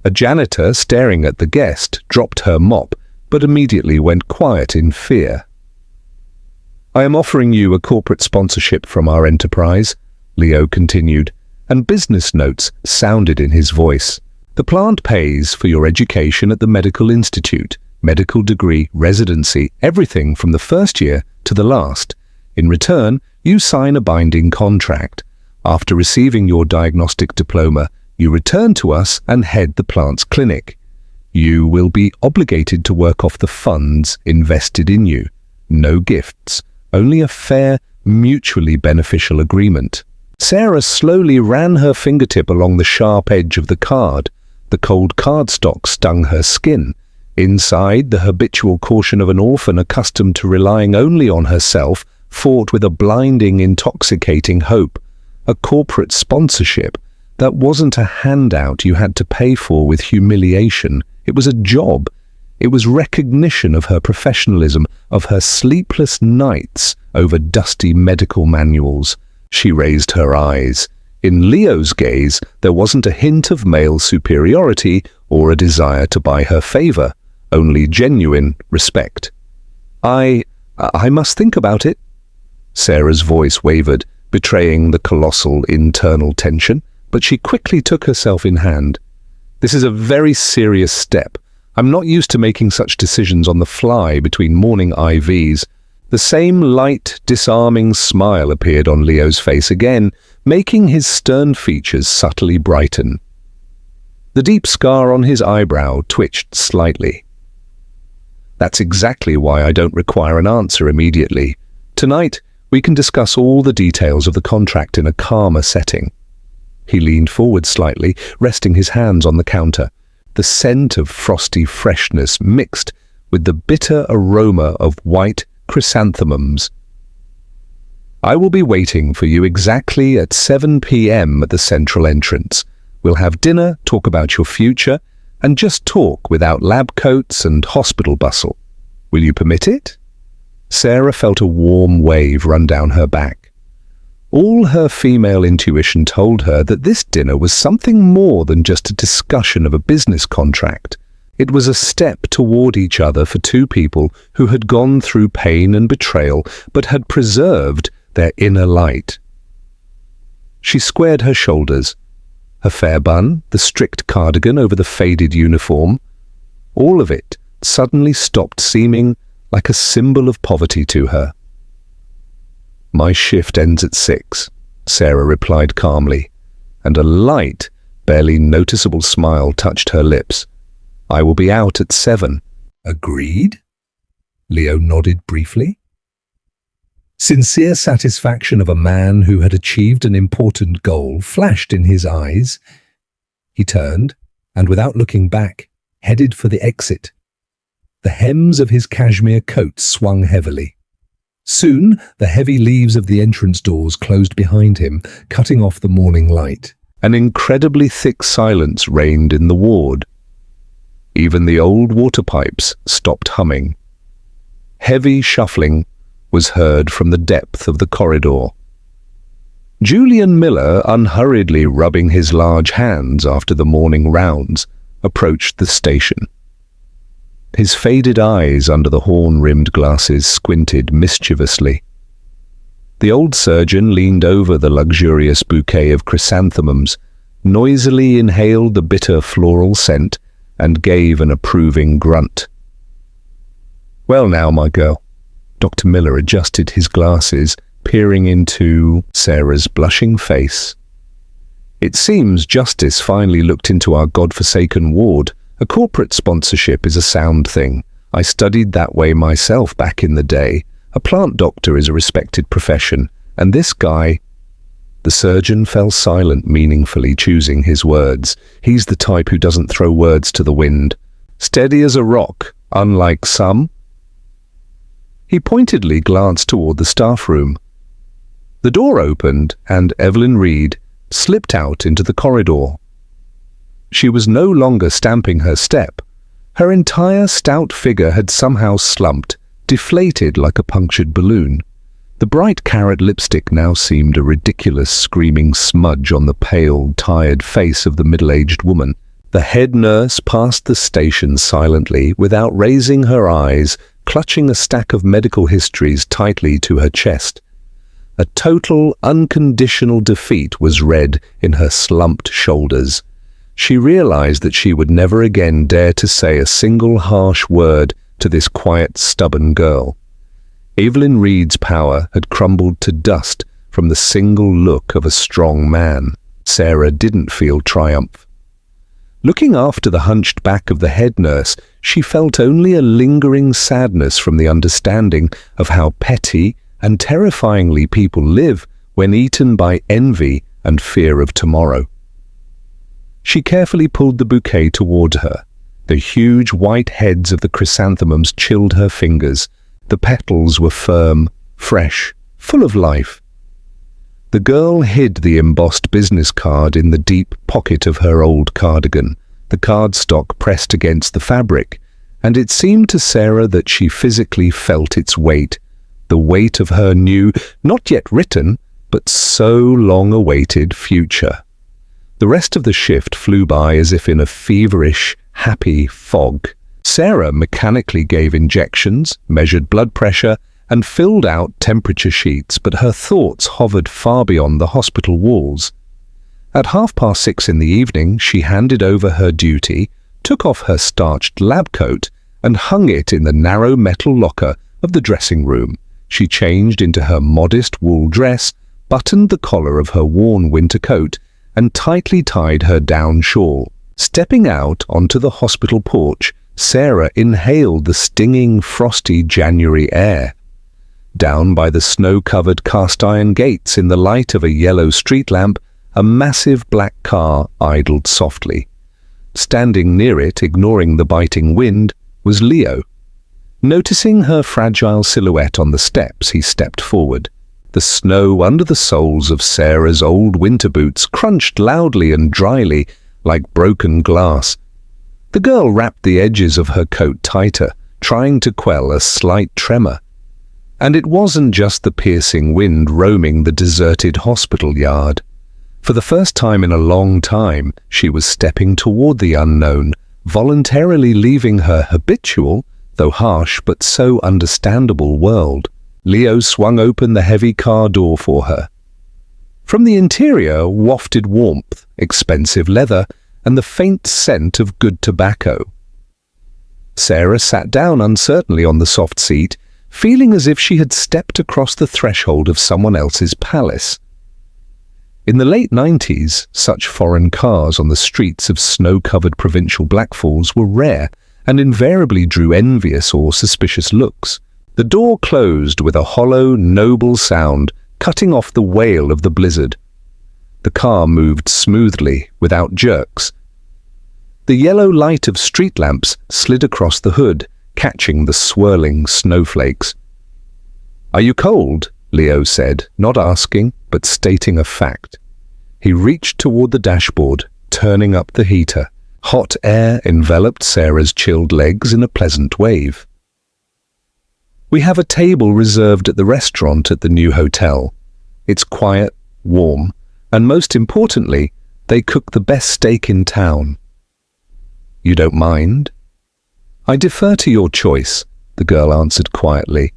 S1: A janitor, staring at the guest, dropped her mop, but immediately went quiet in fear. I am offering you a corporate sponsorship from our enterprise.
S2: Leo continued, and business notes sounded in his voice. The plant pays for your education at the medical institute, medical degree, residency, everything from the first year to the last. In return, you sign a binding contract. After receiving your diagnostic diploma, you return to us and head the plant's clinic. You will be obligated to work off the funds invested in you. No gifts, only a fair, mutually beneficial agreement. Sarah slowly ran her fingertip along the sharp edge of the card. The cold cardstock stung her skin. Inside, the habitual caution of an orphan accustomed to relying only on herself fought with a blinding, intoxicating hope. A corporate sponsorship that wasn't a handout you had to pay for with humiliation. It was a job. It was recognition of her professionalism, of her sleepless nights over dusty medical manuals. She raised her eyes. In Leo's gaze, there wasn't a hint of male superiority or a desire to buy her favor, only genuine respect. I must think about it. Sarah's voice wavered, betraying the colossal internal tension, but she quickly took herself in hand. This is a very serious step. I'm not used to making such decisions on the fly between morning IVs. The same light, disarming smile appeared on Leo's face again, making his stern features subtly brighten. The deep scar on his eyebrow twitched slightly. That's exactly why I don't require an answer immediately. Tonight, we can discuss all the details of the contract in a calmer setting. He leaned forward slightly, resting his hands on the counter. The scent of frosty freshness mixed with the bitter aroma of white chrysanthemums. I will be waiting for you exactly at 7 p.m. at the central entrance. We'll have dinner, talk about your future, and just talk without lab coats and hospital bustle. Will you permit it? Sarah felt a warm wave run down her back. All her female intuition told her that this dinner was something more than just a discussion of a business contract. It was a step toward each other for two people who had gone through pain and betrayal but had preserved their inner light. She squared her shoulders. Her fair bun, the strict cardigan over the faded uniform, all of it suddenly stopped seeming like a symbol of poverty to her. My shift ends at 6, Sarah replied calmly, and a light, barely noticeable smile touched her lips. I will be out at 7.
S1: Agreed? Leo nodded briefly. Sincere satisfaction of a man who had achieved an important goal flashed in his eyes. He turned, and without looking back, headed for the exit. The hems of his cashmere coat swung heavily. Soon, the heavy leaves of the entrance doors closed behind him, cutting off the morning light.
S2: An incredibly thick silence reigned in the ward. Even the old water pipes stopped humming. Heavy shuffling was heard from the depth of the corridor. Julian Miller, unhurriedly rubbing his large hands after the morning rounds, approached the station. His faded eyes under the horn-rimmed glasses squinted mischievously. The old surgeon leaned over the luxurious bouquet of chrysanthemums, noisily inhaled the bitter floral scent, and gave an approving grunt. Well now, my girl. Dr. Miller adjusted his glasses, peering into Sarah's blushing face. It seems justice finally looked into our godforsaken ward. A corporate sponsorship is a sound thing. I studied that way myself back in the day. A plant doctor is a respected profession, and this guy... The surgeon fell silent, meaningfully choosing his words. He's the type who doesn't throw words to the wind. Steady as a rock, unlike some. He pointedly glanced toward the staff room. The door opened, and Evelyn Reed slipped out into the corridor. She was no longer stamping her step. Her entire stout figure had somehow slumped, deflated like a punctured balloon. The bright carrot lipstick now seemed a ridiculous screaming smudge on the pale, tired face of the middle-aged woman. The head nurse passed the station silently, without raising her eyes, clutching a stack of medical histories tightly to her chest.
S1: A total, unconditional defeat was read in her slumped shoulders. She realized that she would never again dare to say a single harsh word to this quiet, stubborn girl. Evelyn Reed's power had crumbled to dust from the single look of a strong man. Sarah didn't feel triumph. Looking after the hunched back of the head nurse, she felt only a lingering sadness from the understanding of how petty and terrifyingly people live when eaten by envy and fear of tomorrow. She carefully pulled the bouquet toward her. The huge white heads of the chrysanthemums chilled her fingers. The petals were firm, fresh, full of life. The girl hid the embossed business card in the deep pocket of her old cardigan, the cardstock pressed against the fabric, and it seemed to Sarah that she physically felt its weight, the weight of her new, not yet written, but so long-awaited future. The rest of the shift flew by as if in a feverish, happy fog. Sarah mechanically gave injections, measured blood pressure, and filled out temperature sheets, but her thoughts hovered far beyond the hospital walls. At 6:30 in the evening, she handed over her duty, took off her starched lab coat, and hung it in the narrow metal locker of the dressing room. She changed into her modest wool dress, buttoned the collar of her worn winter coat, and tightly tied her down shawl. Stepping out onto the hospital porch, Sarah inhaled the stinging, frosty January air. Down by the snow-covered cast-iron gates in the light of a yellow street lamp, a massive black car idled softly. Standing near it, ignoring the biting wind, was Leo. Noticing her fragile silhouette on the steps, he stepped forward. The snow under the soles of Sarah's old winter boots crunched loudly and dryly, like broken glass. The girl wrapped the edges of her coat tighter, trying to quell a slight tremor. And it wasn't just the piercing wind roaming the deserted hospital yard. For the first time in a long time, she was stepping toward the unknown, voluntarily leaving her habitual, though harsh but so understandable world. Leo swung open the heavy car door for her. From the interior wafted warmth, expensive leather, and the faint scent of good tobacco. Sarah sat down uncertainly on the soft seat, feeling as if she had stepped across the threshold of someone else's palace. In the late 90s, such foreign cars on the streets of snow-covered provincial Blackfalls were rare and invariably drew envious or suspicious looks. The door closed with a hollow, noble sound, cutting off the wail of the blizzard. The car moved smoothly, without jerks. The yellow light of street lamps slid across the hood, catching the swirling snowflakes. "Are you cold?" Leo said, not asking, but stating a fact. He reached toward the dashboard, turning up the heater. Hot air enveloped Sarah's chilled legs in a pleasant wave. "We have a table reserved at the restaurant at the new hotel. It's quiet, warm, and most importantly, they cook the best steak in town." "You don't mind?" "I defer to your choice," the girl answered quietly.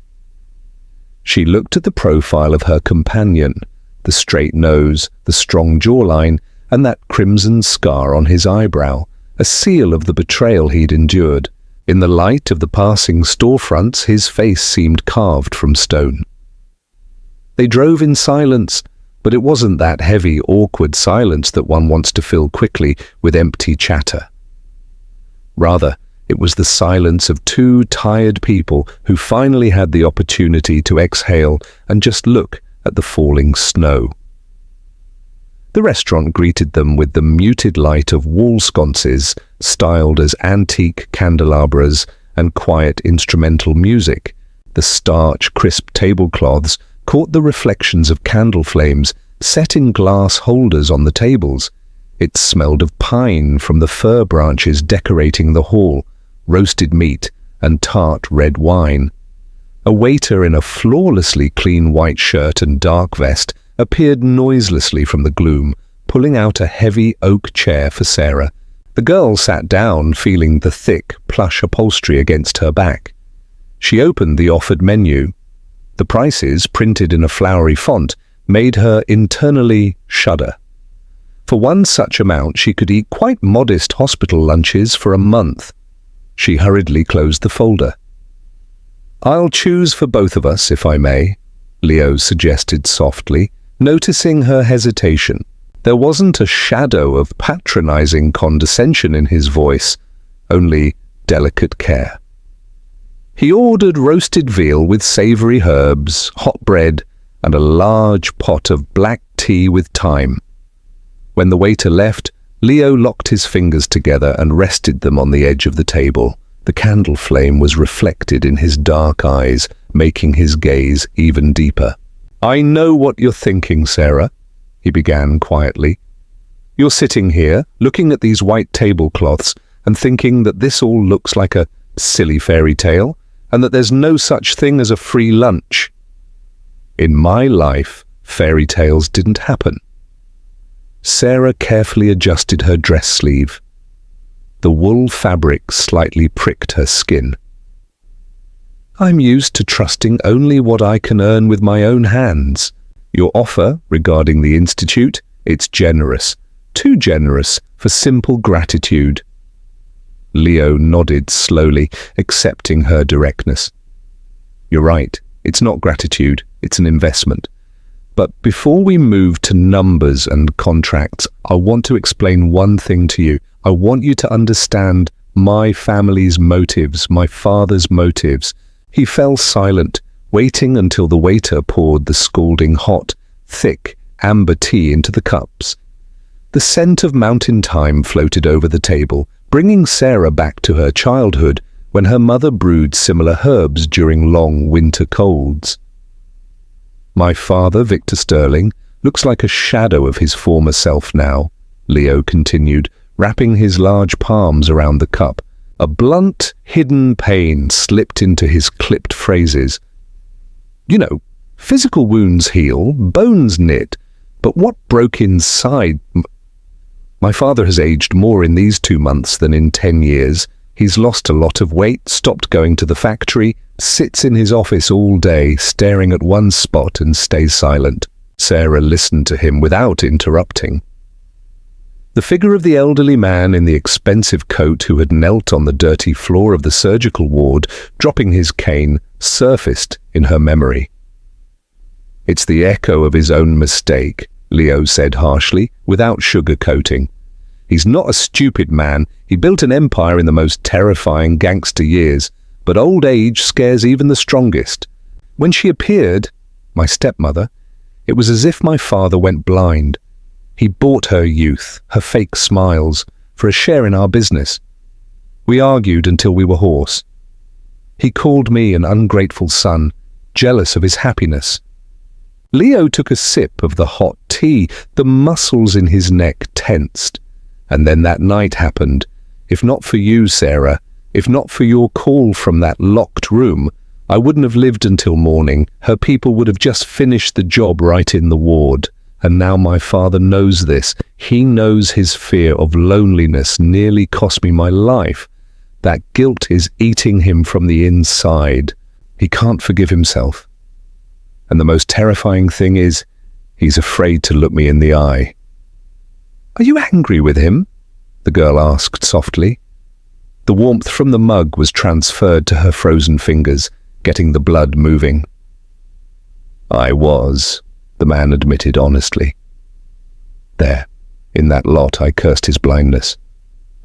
S1: She looked at the profile of her companion, the straight nose, the strong jawline, and that crimson scar on his eyebrow, a seal of the betrayal he'd endured. In the light of the passing storefronts, his face seemed carved from stone. They drove in silence, but it wasn't that heavy, awkward silence that one wants to fill quickly with empty chatter. Rather, it was the silence of two tired people who finally had the opportunity to exhale and just look at the falling snow. The restaurant greeted them with the muted light of wall sconces, styled as antique candelabras, and quiet instrumental music. The starch, crisp tablecloths caught the reflections of candle flames set in glass holders on the tables. It smelled of pine from the fir branches decorating the hall, roasted meat, and tart red wine. A waiter in a flawlessly clean white shirt and dark vest appeared noiselessly from the gloom, pulling out a heavy oak chair for Sarah. The girl sat down, feeling the thick, plush upholstery against her back. She opened the offered menu. The prices, printed in a flowery font, made her internally shudder. For one such amount, she could eat quite modest hospital lunches for a month. She hurriedly closed the folder. "I'll choose for both of us, if I may," Leo suggested softly, noticing her hesitation. There wasn't a shadow of patronizing condescension in his voice, only delicate care. He ordered roasted veal with savory herbs, hot bread, and a large pot of black tea with thyme. When the waiter left, Leo locked his fingers together and rested them on the edge of the table. The candle flame was reflected in his dark eyes, making his gaze even deeper. "I know what you're thinking, Sarah," he began quietly. "You're sitting here, looking at these white tablecloths and thinking that this all looks like a silly fairy tale, and that there's no such thing as a free lunch. In my life, fairy tales didn't happen." Sarah carefully adjusted her dress sleeve. The wool fabric slightly pricked her skin. "I'm used to trusting only what I can earn with my own hands. Your offer regarding the institute, it's generous, too generous for simple gratitude." Leo nodded slowly, accepting her directness. "You're right, it's not gratitude, it's an investment. But before we move to numbers and contracts, I want to explain one thing to you. I want you to understand my family's motives, my father's motives." He fell silent, waiting until the waiter poured the scalding hot, thick, amber tea into the cups. The scent of mountain thyme floated over the table, bringing Sarah back to her childhood when her mother brewed similar herbs during long winter colds. "My father, Victor Sterling, looks like a shadow of his former self now," Leo continued, wrapping his large palms around the cup. A blunt, hidden pain slipped into his clipped phrases. "You know, physical wounds heal, bones knit, but what broke inside? My father has aged more in these 2 months than in 10 years. He's lost a lot of weight, stopped going to the factory, sits in his office all day, staring at one spot and stays silent." Sarah listened to him without interrupting. The figure of the elderly man in the expensive coat who had knelt on the dirty floor of the surgical ward, dropping his cane, surfaced in her memory. "It's the echo of his own mistake," Leo said harshly, without sugarcoating. "He's not a stupid man. He built an empire in the most terrifying gangster years, but old age scares even the strongest. When she appeared, my stepmother, it was as if my father went blind. He bought her youth, her fake smiles, for a share in our business. We argued until we were hoarse. He called me an ungrateful son, jealous of his happiness." Leo took a sip of the hot tea. The muscles in his neck tensed. "And then that night happened. If not for you, Sarah, if not for your call from that locked room, I wouldn't have lived until morning. Her people would have just finished the job right in the ward. And now my father knows this. He knows his fear of loneliness nearly cost me my life. That guilt is eating him from the inside. He can't forgive himself. And the most terrifying thing is, he's afraid to look me in the eye." "Are you angry with him?" the girl asked softly. The warmth from the mug was transferred to her frozen fingers, getting the blood moving. "I was," the man admitted honestly. "There, in that lot I cursed his blindness.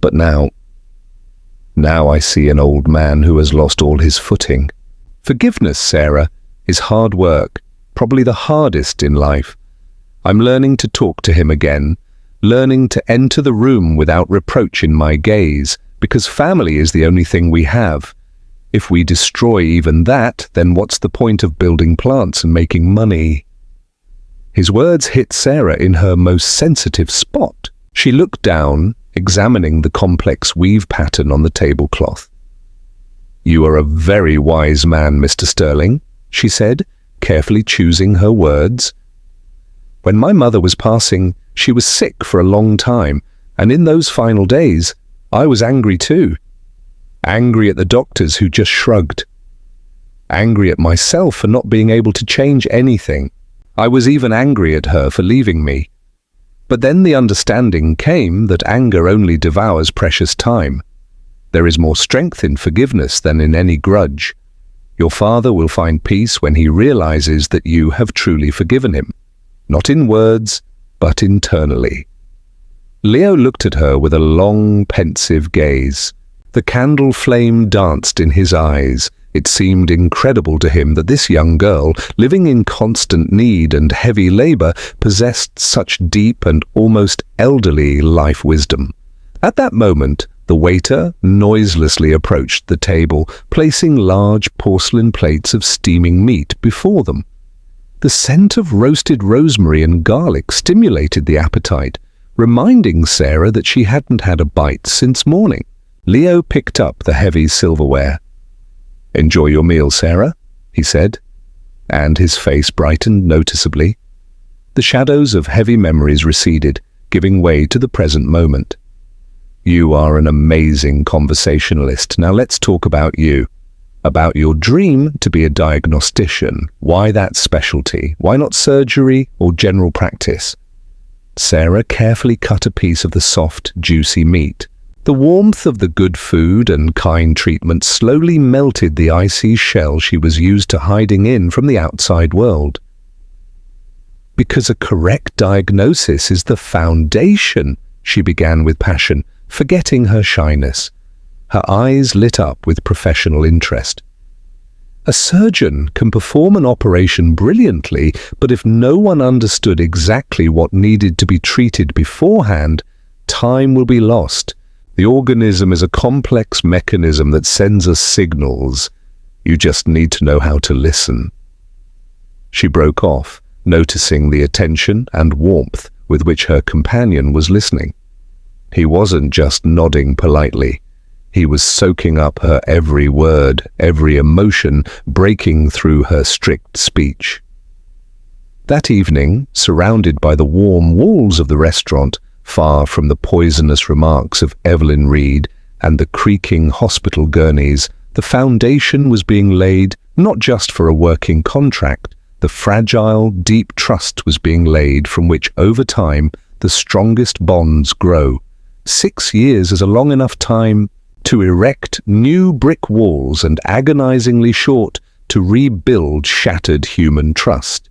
S1: But now I see an old man who has lost all his footing. Forgiveness, Sarah, is hard work, probably the hardest in life. I'm learning to talk to him again, learning to enter the room without reproach in my gaze, because family is the only thing we have. If we destroy even that, then what's the point of building plants and making money?" His words hit Sarah in her most sensitive spot. She looked down, examining the complex weave pattern on the tablecloth. "You are a very wise man, Mr. Sterling," she said, carefully choosing her words. "When my mother was passing, she was sick for a long time, and in those final days, I was angry too. Angry at the doctors who just shrugged. angry at myself for not being able to change anything. I was even angry at her for leaving me. But then the understanding came that anger only devours precious time. There is more strength in forgiveness than in any grudge. Your father will find peace when he realizes that you have truly forgiven him, not in words, but internally. Leo looked at her with a long, pensive gaze. The candle flame danced in his eyes. It seemed incredible to him that this young girl, living in constant need and heavy labor, possessed such deep and almost elderly life wisdom. At that moment, the waiter noiselessly approached the table, placing large porcelain plates of steaming meat before them. The scent of roasted rosemary and garlic stimulated the appetite, reminding Sarah that she hadn't had a bite since morning. Leo picked up the heavy silverware. "Enjoy your meal, Sarah," he said, and his face brightened noticeably. The shadows of heavy memories receded, giving way to the present moment. "You are an amazing conversationalist. Now let's talk about you. About your dream to be a diagnostician. Why that specialty? Why not surgery or general practice?" Sarah carefully cut a piece of the soft, juicy meat. The warmth of the good food and kind treatment slowly melted the icy shell she was used to hiding in from the outside world. "Because a correct diagnosis is the foundation," she began with passion, forgetting her shyness. Her eyes lit up with professional interest. "A surgeon can perform an operation brilliantly, but if no one understood exactly what needed to be treated beforehand, time will be lost. The organism is a complex mechanism that sends us signals. You just need to know how to listen." She broke off, noticing the attention and warmth with which her companion was listening. He wasn't just nodding politely. He was soaking up her every word, every emotion, breaking through her strict speech. That evening, surrounded by the warm walls of the restaurant, far from the poisonous remarks of Evelyn Reed and the creaking hospital gurneys, the foundation was being laid not just for a working contract. The fragile, deep trust was being laid from which, over time, the strongest bonds grow. 6 years is a long enough time to erect new brick walls and agonizingly short to rebuild shattered human trust.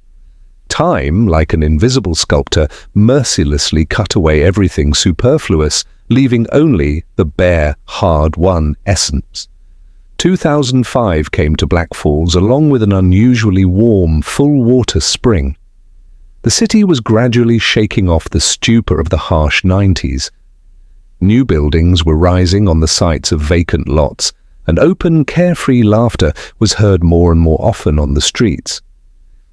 S1: Time, like an invisible sculptor, mercilessly cut away everything superfluous, leaving only the bare, hard-won essence. 2005 came to Black Falls along with an unusually warm, full-water spring. The city was gradually shaking off the stupor of the harsh 90s. New buildings were rising on the sites of vacant lots, and open, carefree laughter was heard more and more often on the streets.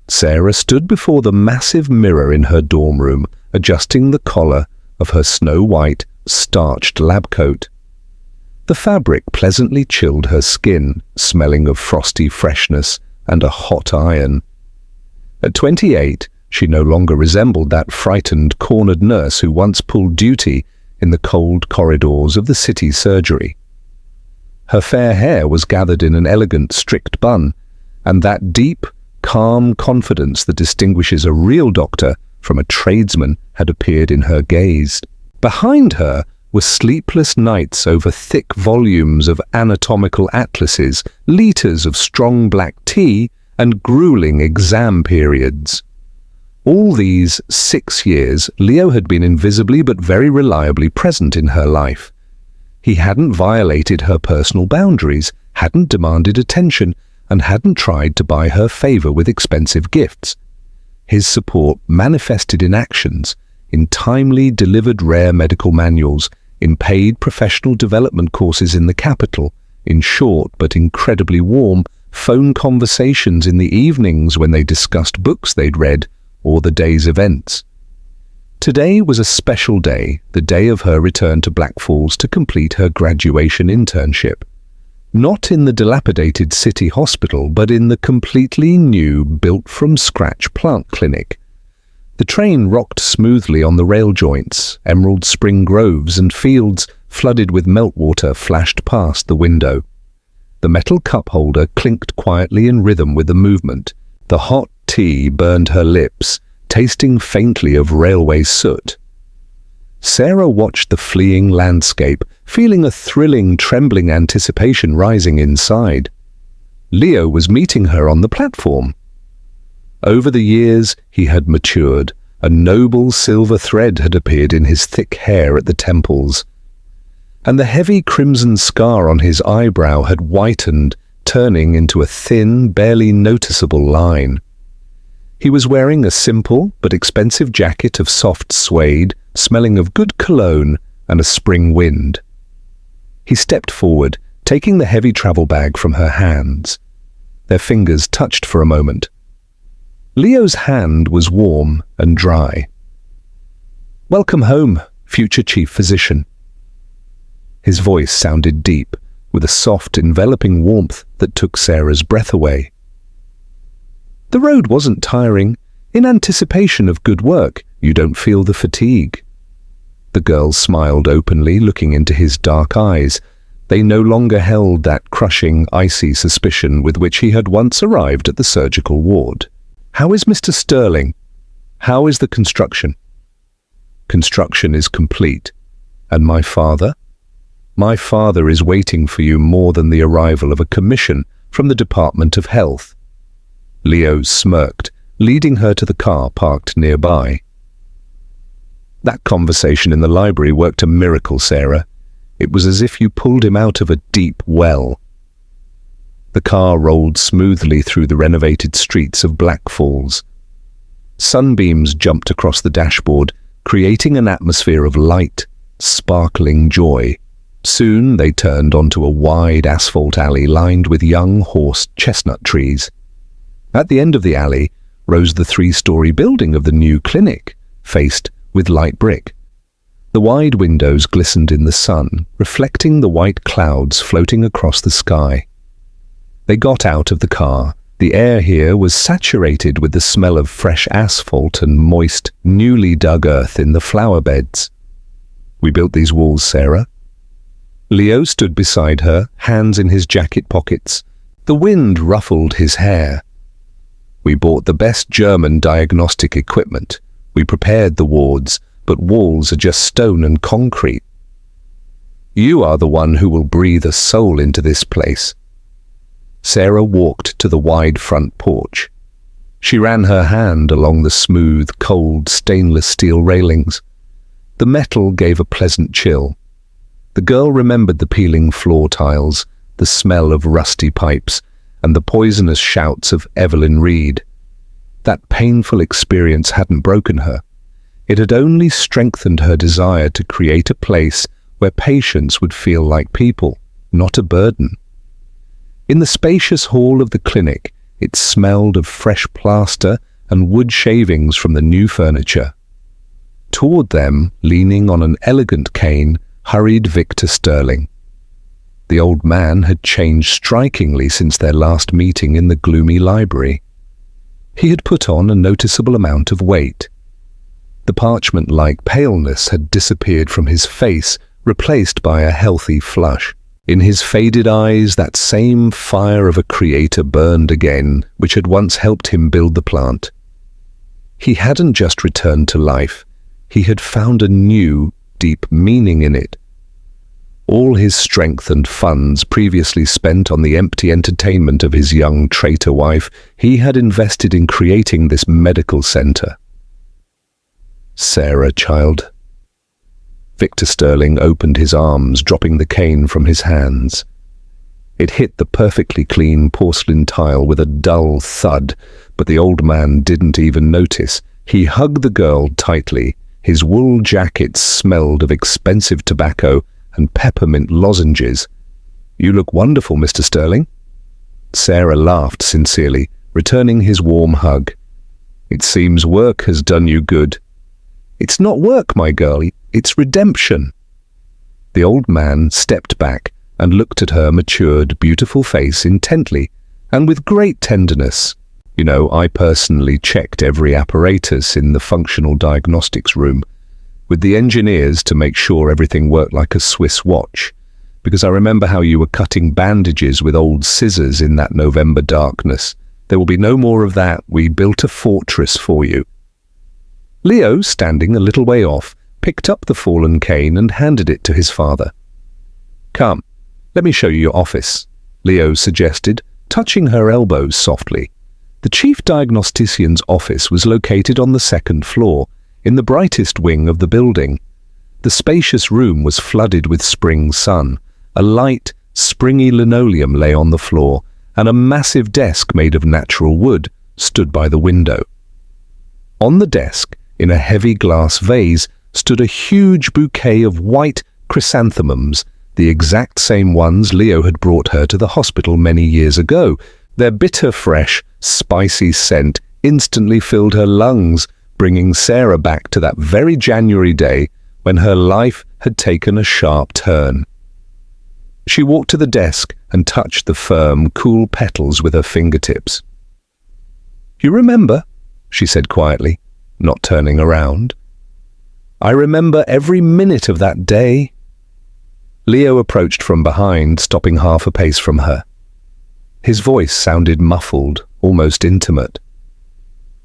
S1: Sarah stood before the massive mirror in her dorm room, adjusting the collar of her snow-white, starched lab coat. The fabric pleasantly chilled her skin, smelling of frosty freshness and a hot iron. At 28, she no longer resembled that frightened, cornered nurse who once pulled duty in the cold corridors of the city surgery. Her fair hair was gathered in an elegant, strict bun, and that deep, calm confidence that distinguishes a real doctor from a tradesman had appeared in her gaze. Behind her were sleepless nights over thick volumes of anatomical atlases, liters of strong black tea, and grueling exam periods. All these 6 years, Leo had been invisibly but very reliably present in her life. He hadn't violated her personal boundaries, hadn't demanded attention, and hadn't tried to buy her favor with expensive gifts. His support manifested in actions, in timely delivered rare medical manuals, in paid professional development courses in the capital, in short but incredibly warm phone conversations in the evenings when they discussed books they'd read or the day's events. Today was a special day, the day of her return to Black Falls to complete her graduation internship. Not in the dilapidated city hospital, but in the completely new, built-from-scratch plant clinic. The train rocked smoothly on the rail joints. Emerald spring groves and fields flooded with meltwater flashed past the window.
S2: The metal cup holder clinked quietly in rhythm with the movement. The hot tea burned her lips, tasting faintly of railway soot. Sarah watched the fleeing landscape, feeling a thrilling, trembling anticipation rising inside. Leo was meeting her on the platform. Over the years, he had matured. A noble silver thread had appeared in his thick hair at the temples, and the heavy crimson scar on his eyebrow had whitened, turning into a thin, barely noticeable line. He was wearing a simple but expensive jacket of soft suede, smelling of good cologne and a spring wind. He stepped forward, taking the heavy travel bag from her hands. Their fingers touched for a moment. Leo's hand was warm and dry. "Welcome home, future chief physician." His voice sounded deep, with a soft, enveloping warmth that took Sarah's breath away. "The road wasn't tiring. In anticipation of good work, you don't feel the fatigue." The girl smiled openly, looking into his dark eyes. They no longer held that crushing, icy suspicion with which he had once arrived at the surgical ward. "How is Mr. Sterling? How is the construction?" "Construction is complete. And my father?" "My father is waiting for you more than the arrival of a commission from the Department of Health." Leo smirked, leading her to the car parked nearby. "That conversation in the library worked a miracle, Sarah. It was as if you pulled him out of a deep well." The car rolled smoothly through the renovated streets of Black Falls. Sunbeams jumped across the dashboard, creating an atmosphere of light, sparkling joy. Soon they turned onto a wide asphalt alley lined with young horse chestnut trees. At the end of the alley rose the three-story building of the new clinic, faced with light brick. The wide windows glistened in the sun, reflecting the white clouds floating across the sky. They got out of the car. The air here was saturated with the smell of fresh asphalt and moist, newly dug earth in the flower beds. "We built these walls, Sarah." Leo stood beside her, hands in his jacket pockets. The wind ruffled his hair. "We bought the best German diagnostic equipment. We prepared the wards, but walls are just stone and concrete. You are the one who will breathe a soul into this place." Sarah walked to the wide front porch. She ran her hand along the smooth, cold, stainless steel railings. The metal gave a pleasant chill. The girl remembered the peeling floor tiles, the smell of rusty pipes, and the poisonous shouts of Evelyn Reed. That painful experience hadn't broken her. It had only strengthened her desire to create a place where patients would feel like people, not a burden. In the spacious hall of the clinic, it smelled of fresh plaster and wood shavings from the new furniture. Toward them, leaning on an elegant cane, hurried Victor Sterling. The old man had changed strikingly since their last meeting in the gloomy library. He had put on a noticeable amount of weight. The parchment-like paleness had disappeared from his face, replaced by a healthy flush. In his faded eyes, that same fire of a creator burned again, which had once helped him build the plant. He hadn't just returned to life. He had found a new, deep meaning in it. All his strength and funds previously spent on the empty entertainment of his young traitor wife, he had invested in creating this medical center. "Sarah, child." Victor Sterling opened his arms, dropping the cane from his hands. It hit the perfectly clean porcelain tile with a dull thud, but the old man didn't even notice. He hugged the girl tightly. His wool jacket smelled of expensive tobacco and peppermint lozenges. "You look wonderful, Mr. Sterling." Sarah laughed sincerely, returning his warm hug. "It seems work has done you good." "It's not work, my girl. It's redemption." The old man stepped back and looked at her matured, beautiful face intently and with great tenderness. "You know, I personally checked every apparatus in the functional diagnostics room with the engineers to make sure everything worked like a Swiss watch.
S1: because I remember how you were cutting bandages with old scissors in that November darkness. There will be no more of that. We built a fortress for you." Leo, standing a little way off, picked up the fallen cane and handed it to his father. "Come, let me show you your office," Leo suggested, touching her elbows softly. The chief diagnostician's office was located on the second floor, in the brightest wing of the building. The spacious room was flooded with spring sun. A light, springy linoleum lay on the floor, and a massive desk made of natural wood stood by the window. On the desk, in a heavy glass vase, stood a huge bouquet of white chrysanthemums, the exact same ones Leo had brought her to the hospital many years ago. Their bitter, fresh, spicy scent instantly filled her lungs, bringing Sarah back to that very January day when her life had taken a sharp turn. She walked to the desk and touched the firm, cool petals with her fingertips. "You remember?" she said quietly, not turning around. "I remember every minute of that day." Leo approached from behind, stopping half a pace from her. His voice sounded muffled, almost intimate.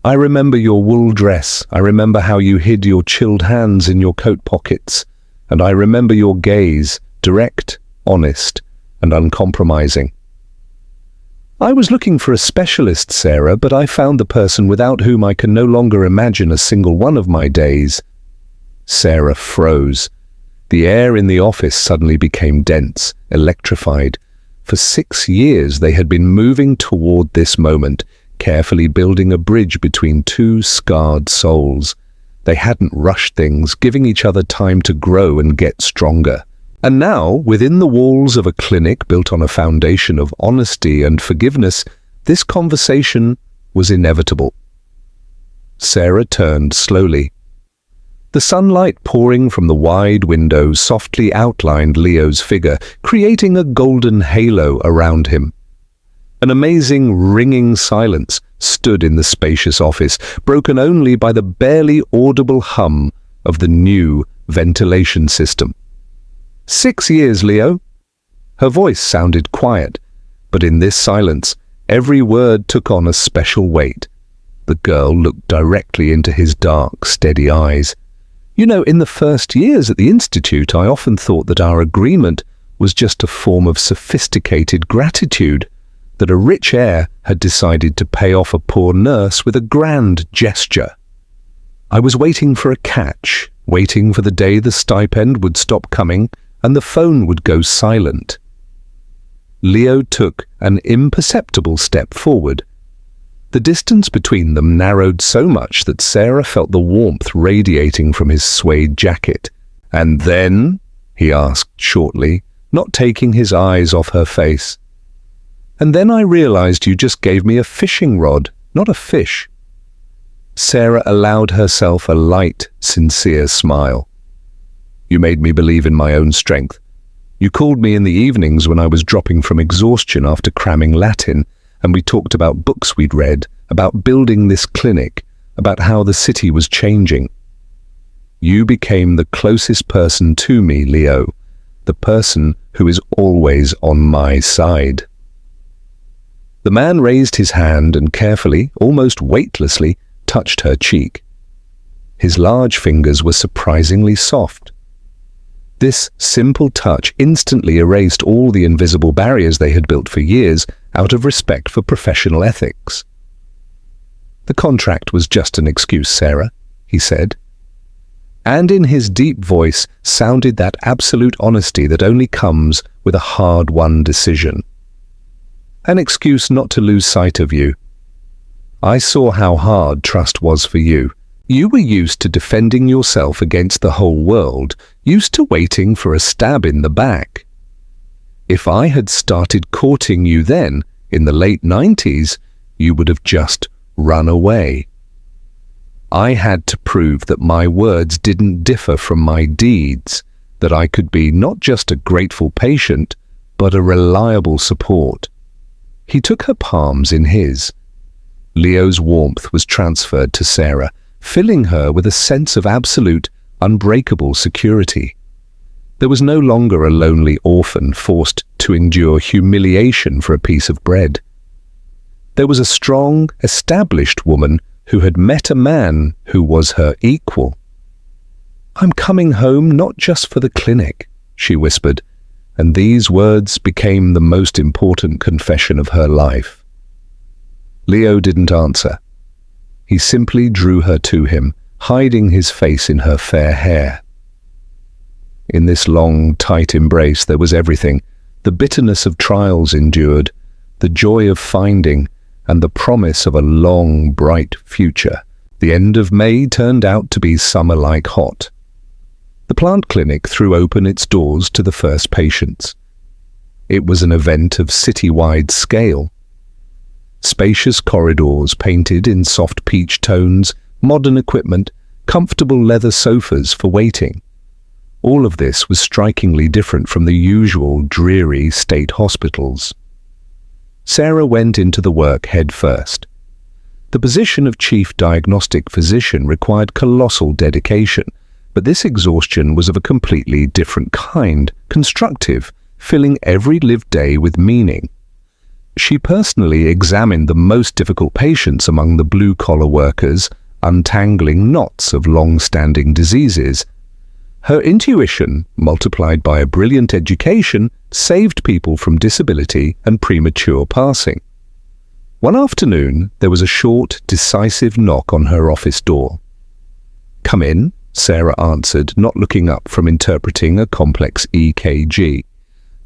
S1: "I remember your wool dress. I remember how you hid your chilled hands in your coat pockets. And I remember your gaze, direct, honest, and uncompromising. I was looking for a specialist, Sarah, but I found the person without whom I can no longer imagine a single one of my days." Sarah froze. The air in the office suddenly became dense, electrified. For 6 years they had been moving toward this moment, carefully building a bridge between two scarred souls. They hadn't rushed things, giving each other time to grow and get stronger. And now, within the walls of a clinic built on a foundation of honesty and forgiveness, this conversation was inevitable. Sarah turned slowly. The sunlight pouring from the wide window softly outlined Leo's figure, creating a golden halo around him. An amazing, ringing silence stood in the spacious office, broken only by the barely audible hum of the new ventilation system. 6 years, Leo. Her voice sounded quiet, but in this silence, every word took on a special weight. The girl looked directly into his dark, steady eyes. "You know, in the first years at the Institute, I often thought that our agreement was just a form of sophisticated gratitude, that a rich heir had decided to pay off a poor nurse with a grand gesture. I was waiting for a catch, waiting for the day the stipend would stop coming and the phone would go silent." Leo took an imperceptible step forward. The distance between them narrowed so much that Sarah felt the warmth radiating from his suede jacket. "And then?" he asked shortly, not taking his eyes off her face. "And then I realized you just gave me a fishing rod, not a fish." Sarah allowed herself a light, sincere smile. "You made me believe in my own strength. You called me in the evenings when I was dropping from exhaustion after cramming Latin, and we talked about books we'd read, about building this clinic, about how the city was changing. You became the closest person to me, Leo, the person who is always on my side." The man raised his hand and carefully, almost weightlessly, touched her cheek. His large fingers were surprisingly soft. This simple touch instantly erased all the invisible barriers they had built for years out of respect for professional ethics. "The contract was just an excuse, Sarah," he said. And in his deep voice sounded that absolute honesty that only comes with a hard-won decision. "An excuse not to lose sight of you. I saw how hard trust was for you. You were used to defending yourself against the whole world, used to waiting for a stab in the back. If I had started courting you then, in the late 90s, you would have just run away. I had to prove that my words didn't differ from my deeds, that I could be not just a grateful patient, but a reliable support." He took her palms in his. Leo's warmth was transferred to Sarah, filling her with a sense of absolute, unbreakable security. There was no longer a lonely orphan forced to endure humiliation for a piece of bread. There was a strong, established woman who had met a man who was her equal. "I'm coming home not just for the clinic," she whispered, and these words became the most important confession of her life. Leo didn't answer. He simply drew her to him, hiding his face in her fair hair. In this long, tight embrace there was everything: the bitterness of trials endured, the joy of finding, and the promise of a long, bright future. The end of May turned out to be summer-like hot. The plant clinic threw open its doors to the first patients. It was an event of city-wide scale. Spacious corridors painted in soft peach tones, modern equipment, comfortable leather sofas for waiting. All of this was strikingly different from the usual dreary state hospitals. Sarah went into the work head first. The position of chief diagnostic physician required colossal dedication, but this exhaustion was of a completely different kind, constructive, filling every lived day with meaning. She personally examined the most difficult patients among the blue-collar workers, untangling knots of long-standing diseases. Her intuition, multiplied by a brilliant education, saved people from disability and premature passing. One afternoon, there was a short, decisive knock on her office door. "Come in," Sarah answered, not looking up from interpreting a complex EKG.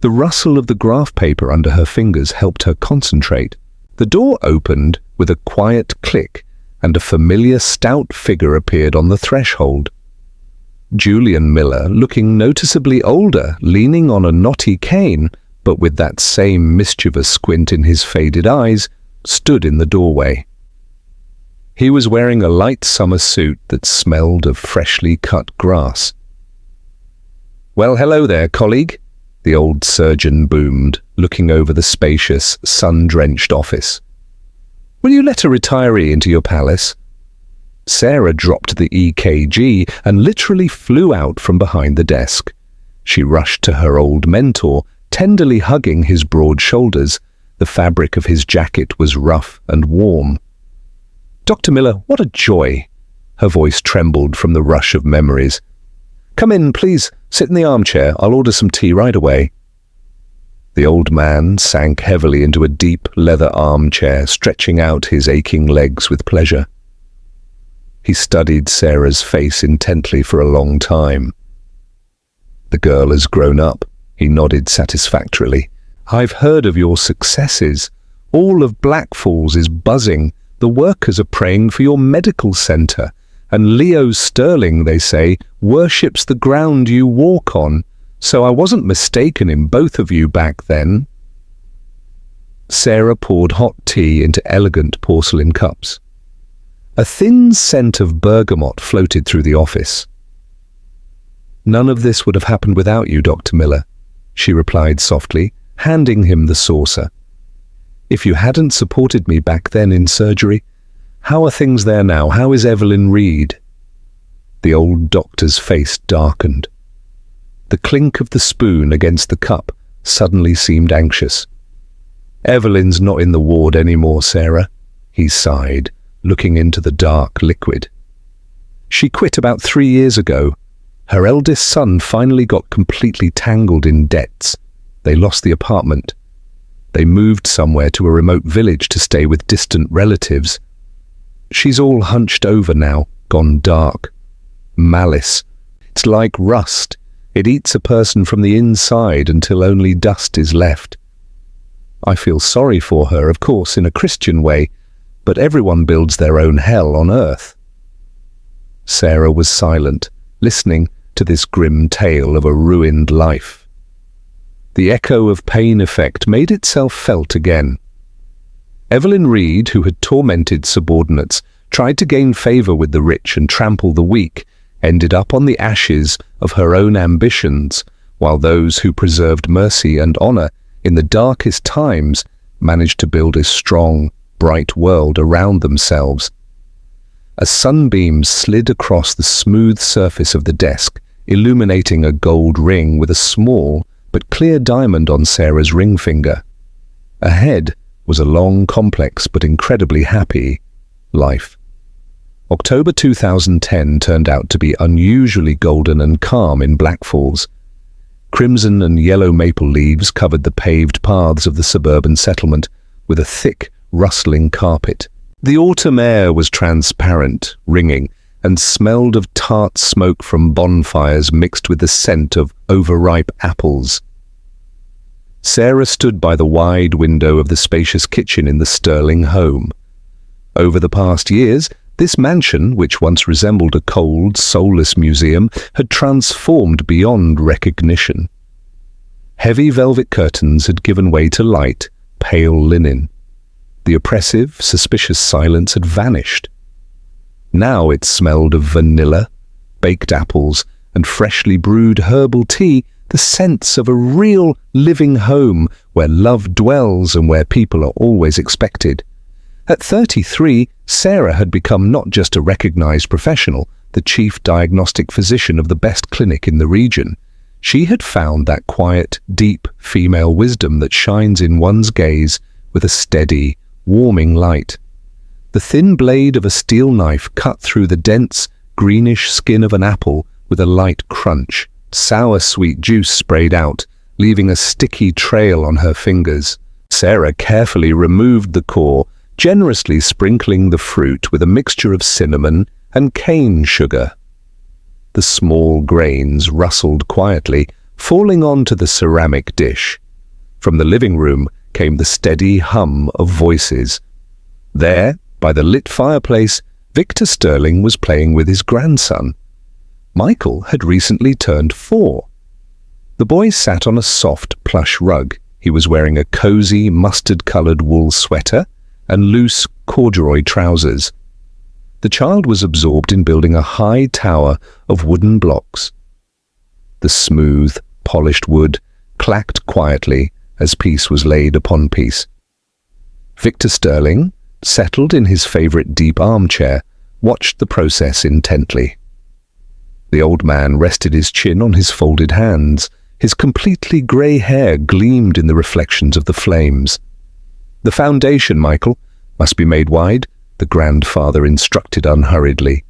S1: The rustle of the graph paper under her fingers helped her concentrate. The door opened with a quiet click, and a familiar stout figure appeared on the threshold. Julian Miller, looking noticeably older, leaning on a knotty cane, but with that same mischievous squint in his faded eyes, stood in the doorway. He was wearing a light summer suit that smelled of freshly cut grass. "Well, hello there, colleague," the old surgeon boomed, looking over the spacious, sun-drenched office. "Will you let a retiree into your palace?" Sarah dropped the EKG and literally flew out from behind the desk. She rushed to her old mentor, tenderly hugging his broad shoulders. The fabric of his jacket was rough and warm. "Dr. Miller, what a joy!" Her voice trembled from the rush of memories. "Come in, please. Sit in the armchair. I'll order some tea right away." The old man sank heavily into a deep leather armchair, stretching out his aching legs with pleasure. He studied Sarah's face intently for a long time. "The girl has grown up," he nodded satisfactorily. "I've heard of your successes. All of Black Falls is buzzing. The workers are praying for your medical center. And Leo Sterling, they say, worships the ground you walk on. So I wasn't mistaken in both of you back then." Sarah poured hot tea into elegant porcelain cups. A thin scent of bergamot floated through the office. "None of this would have happened without you, Dr. Miller," she replied softly, handing him the saucer. "If you hadn't supported me back then in surgery, how are things there now? How is Evelyn Reed?" The old doctor's face darkened. The clink of the spoon against the cup suddenly seemed anxious. "Evelyn's not in the ward anymore, Sarah," he sighed, looking into the dark liquid. "She quit about 3 years ago. Her eldest son finally got completely tangled in debts. They lost the apartment. They moved somewhere to a remote village to stay with distant relatives. She's all hunched over now, gone dark. Malice. It's like rust. It eats a person from the inside until only dust is left. I feel sorry for her, of course, in a Christian way, but everyone builds their own hell on earth." Sarah was silent, listening to this grim tale of a ruined life. The echo of pain effect made itself felt again. Evelyn Reed, who had tormented subordinates, tried to gain favor with the rich and trample the weak, ended up on the ashes of her own ambitions, while those who preserved mercy and honor in the darkest times managed to build a strong, bright world around themselves. A sunbeam slid across the smooth surface of the desk, illuminating a gold ring with a small but clear diamond on Sarah's ring finger. Ahead was a long, complex but incredibly happy life. October 2010 turned out to be unusually golden and calm in Black Falls. Crimson and yellow maple leaves covered the paved paths of the suburban settlement with a thick, rustling carpet. The autumn air was transparent, ringing, and smelled of tart smoke from bonfires mixed with the scent of overripe apples. Sarah stood by the wide window of the spacious kitchen in the Sterling home. Over the past years, this mansion, which once resembled a cold, soulless museum, had transformed beyond recognition. Heavy velvet curtains had given way to light, pale linen. The oppressive, suspicious silence had vanished. Now it smelled of vanilla, baked apples, and freshly brewed herbal tea, the sense of a real, living home where love dwells and where people are always expected. At 33, Sarah had become not just a recognized professional, the chief diagnostic physician of the best clinic in the region. She had found that quiet, deep female wisdom that shines in one's gaze with a steady, warming light. The thin blade of a steel knife cut through the dense, greenish skin of an apple with a light crunch. Sour sweet juice sprayed out, leaving a sticky trail on her fingers. Sarah carefully removed the core, generously sprinkling the fruit with a mixture of cinnamon and cane sugar. The small grains rustled quietly, falling onto the ceramic dish. From the living room came the steady hum of voices. There, by the lit fireplace, Victor Sterling was playing with his grandson. Michael had recently turned 4. The boy sat on a soft plush rug. He was wearing a cozy, mustard-colored wool sweater and loose corduroy trousers. The child was absorbed in building a high tower of wooden blocks. The smooth, polished wood clacked quietly as piece was laid upon piece. Victor Sterling, settled in his favorite deep armchair, watched the process intently. The old man rested his chin on his folded hands. His completely grey hair gleamed in the reflections of the flames. "The foundation, Michael, must be made wide," the grandfather instructed unhurriedly.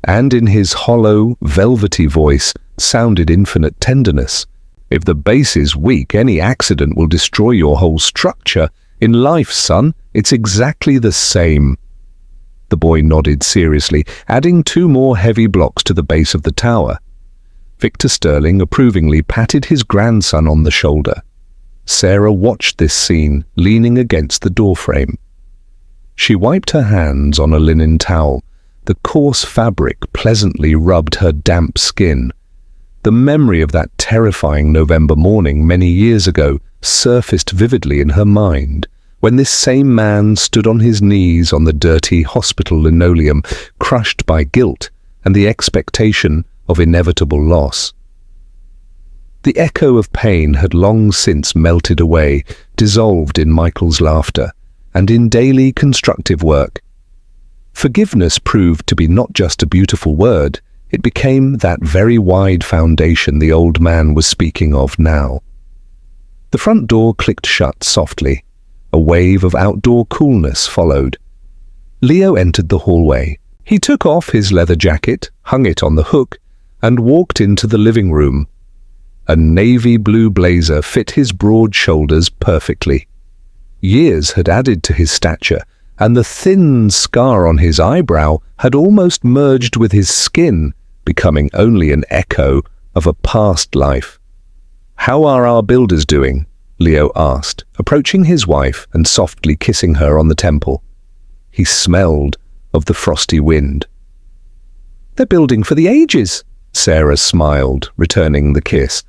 S1: And in his hollow, velvety voice sounded infinite tenderness. "If the base is weak, any accident will destroy your whole structure. In life, son, it's exactly the same." The boy nodded seriously, adding 2 more heavy blocks to the base of the tower. Victor Sterling approvingly patted his grandson on the shoulder. Sarah watched this scene, leaning against the doorframe. She wiped her hands on a linen towel. The coarse fabric pleasantly rubbed her damp skin. The memory of that terrifying November morning many years ago surfaced vividly in her mind, when this same man stood on his knees on the dirty hospital linoleum, crushed by guilt and the expectation of inevitable loss. The echo of pain had long since melted away, dissolved in Michael's laughter, and in daily constructive work. Forgiveness proved to be not just a beautiful word, it became that very wide foundation the old man was speaking of now. The front door clicked shut softly. A wave of outdoor coolness followed. Leo entered the hallway. He took off his leather jacket, hung it on the hook, and walked into the living room. A navy blue blazer fit his broad shoulders perfectly. Years had added to his stature, and the thin scar on his eyebrow had almost merged with his skin, becoming only an echo of a past life. "How are our builders doing?" Leo asked, approaching his wife and softly kissing her on the temple. He smelled of the frosty wind. "They're building for the ages," Sarah smiled, returning the kiss.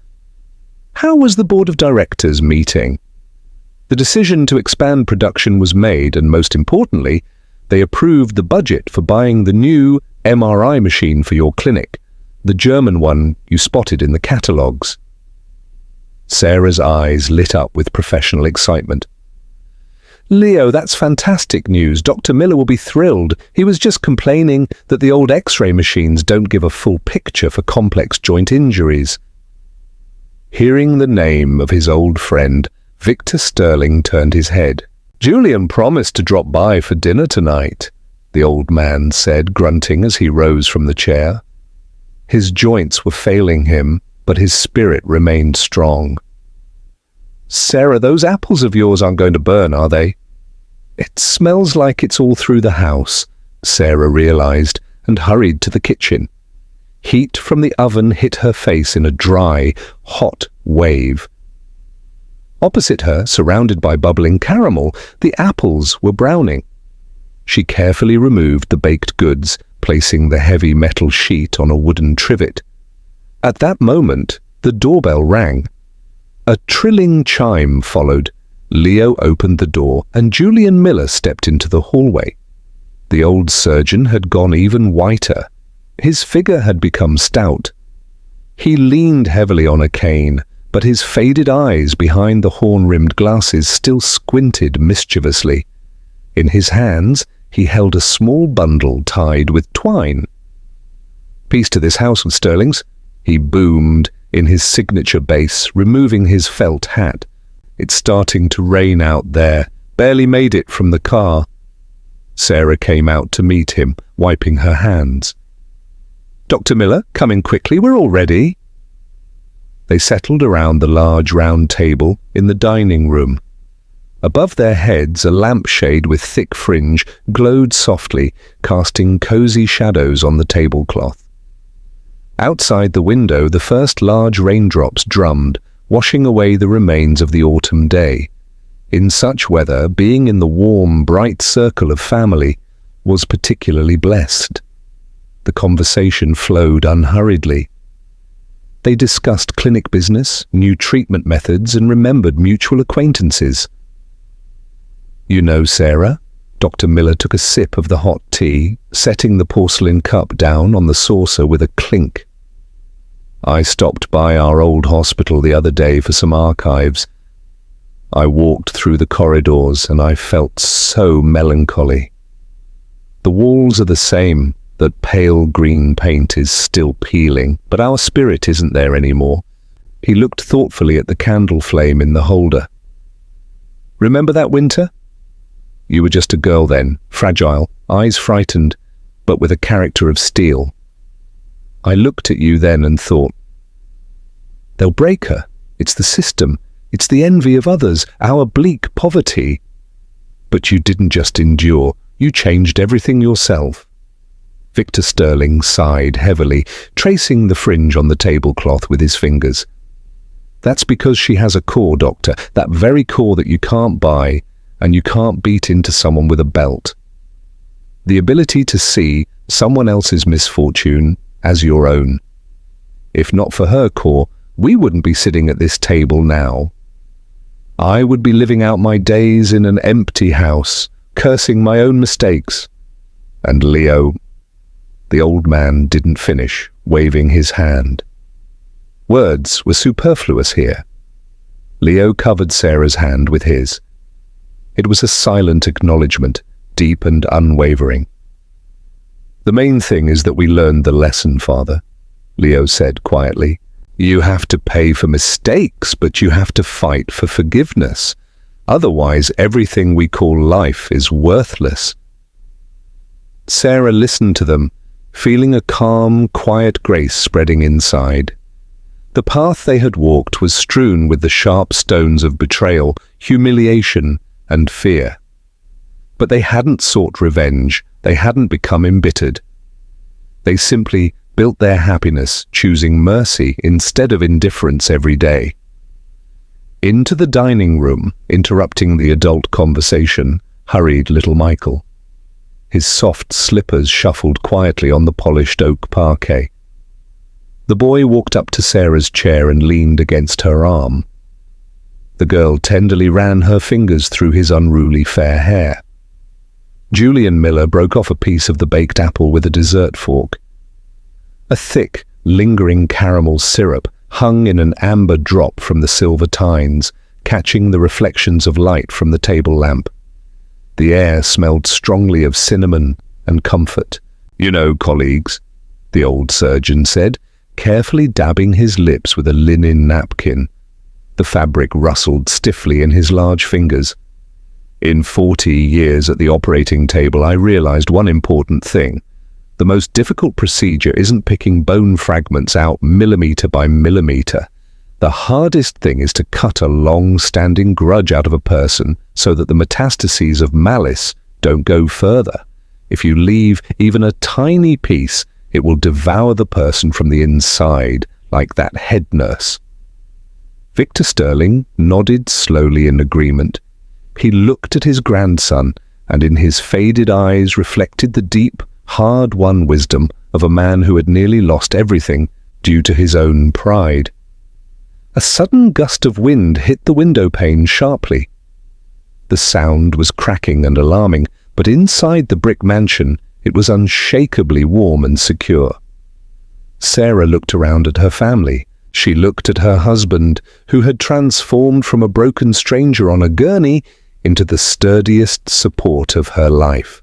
S1: "How was the board of directors meeting?" The decision to expand production was made, and most importantly, they approved the budget for buying the new MRI machine for your clinic, the German one you spotted in the catalogues. Sarah's eyes lit up with professional excitement. Leo, that's fantastic news. Dr. Miller will be thrilled. He was just complaining that the old X-ray machines don't give a full picture for complex joint injuries. Hearing the name of his old friend, Victor Sterling turned his head. Julian promised to drop by for dinner tonight, the old man said, grunting as he rose from the chair. His joints were failing him, but his spirit remained strong. Sarah, those apples of yours aren't going to burn, are they? It smells like it's all through the house, Sarah realized, and hurried to the kitchen. Heat from the oven hit her face in a dry, hot wave. Opposite her, surrounded by bubbling caramel, the apples were browning. She carefully removed the baked goods, placing the heavy metal sheet on a wooden trivet. At that moment, the doorbell rang. A trilling chime followed. Leo opened the door, and Julian Miller stepped into the hallway. The old surgeon had gone even whiter. His figure had become stout. He leaned heavily on a cane, but his faded eyes behind the horn-rimmed glasses still squinted mischievously. In his hands, he held a small bundle tied with twine. "Peace to this house of Sterling's," he boomed in his signature bass, removing his felt hat. "It's starting to rain out there. Barely made it from the car." Sarah came out to meet him, wiping her hands. "Dr. Miller, come in quickly, we're all ready." They settled around the large round table in the dining room. Above their heads, a lampshade with thick fringe glowed softly, casting cozy shadows on the tablecloth. Outside the window, the first large raindrops drummed, washing away the remains of the autumn day. In such weather, being in the warm, bright circle of family was particularly blessed. The conversation flowed unhurriedly. They discussed clinic business, new treatment methods, and remembered mutual acquaintances. "You know, Sarah," Dr. Miller took a sip of the hot tea, setting the porcelain cup down on the saucer with a clink. "I stopped by our old hospital the other day for some archives. I walked through the corridors and I felt so melancholy. The walls are the same, that pale green paint is still peeling, but our spirit isn't there anymore." He looked thoughtfully at the candle flame in the holder. "Remember that winter? You were just a girl then, fragile, eyes frightened, but with a character of steel. I looked at you then and thought, they'll break her. It's the system. It's the envy of others, our bleak poverty. But you didn't just endure. You changed everything yourself." Victor Sterling sighed heavily, tracing the fringe on the tablecloth with his fingers. "That's because she has a core, Doctor, that very core that you can't buy and you can't beat into someone with a belt. The ability to see someone else's misfortune as your own. If not for her core, we wouldn't be sitting at this table now. I would be living out my days in an empty house, cursing my own mistakes. And Leo..." The old man didn't finish, waving his hand. Words were superfluous here. Leo covered Sarah's hand with his. It was a silent acknowledgement, deep and unwavering. "The main thing is that we learned the lesson, Father," Leo said quietly. "You have to pay for mistakes, but you have to fight for forgiveness. Otherwise, everything we call life is worthless." Sarah listened to them, feeling a calm, quiet grace spreading inside. The path they had walked was strewn with the sharp stones of betrayal, humiliation, and fear. But they hadn't sought revenge, they hadn't become embittered. They simply built their happiness, choosing mercy instead of indifference every day. Into the dining room, interrupting the adult conversation, hurried little Michael. His soft slippers shuffled quietly on the polished oak parquet. The boy walked up to Sarah's chair and leaned against her arm. The girl tenderly ran her fingers through his unruly fair hair. Julian Miller broke off a piece of the baked apple with a dessert fork. A thick, lingering caramel syrup hung in an amber drop from the silver tines, catching the reflections of light from the table lamp. The air smelled strongly of cinnamon and comfort. "You know, colleagues," the old surgeon said, carefully dabbing his lips with a linen napkin. The fabric rustled stiffly in his large fingers. "In 40 years at the operating table, I realized one important thing. The most difficult procedure isn't picking bone fragments out millimeter by millimeter. The hardest thing is to cut a long-standing grudge out of a person so that the metastases of malice don't go further. If you leave even a tiny piece, it will devour the person from the inside, like that head nurse." Victor Sterling nodded slowly in agreement. He looked at his grandson, and in his faded eyes reflected the deep, hard-won wisdom of a man who had nearly lost everything due to his own pride. A sudden gust of wind hit the window pane sharply. The sound was cracking and alarming, but inside the brick mansion it was unshakably warm and secure. Sarah looked around at her family. She looked at her husband, who had transformed from a broken stranger on a gurney into the sturdiest support of her life.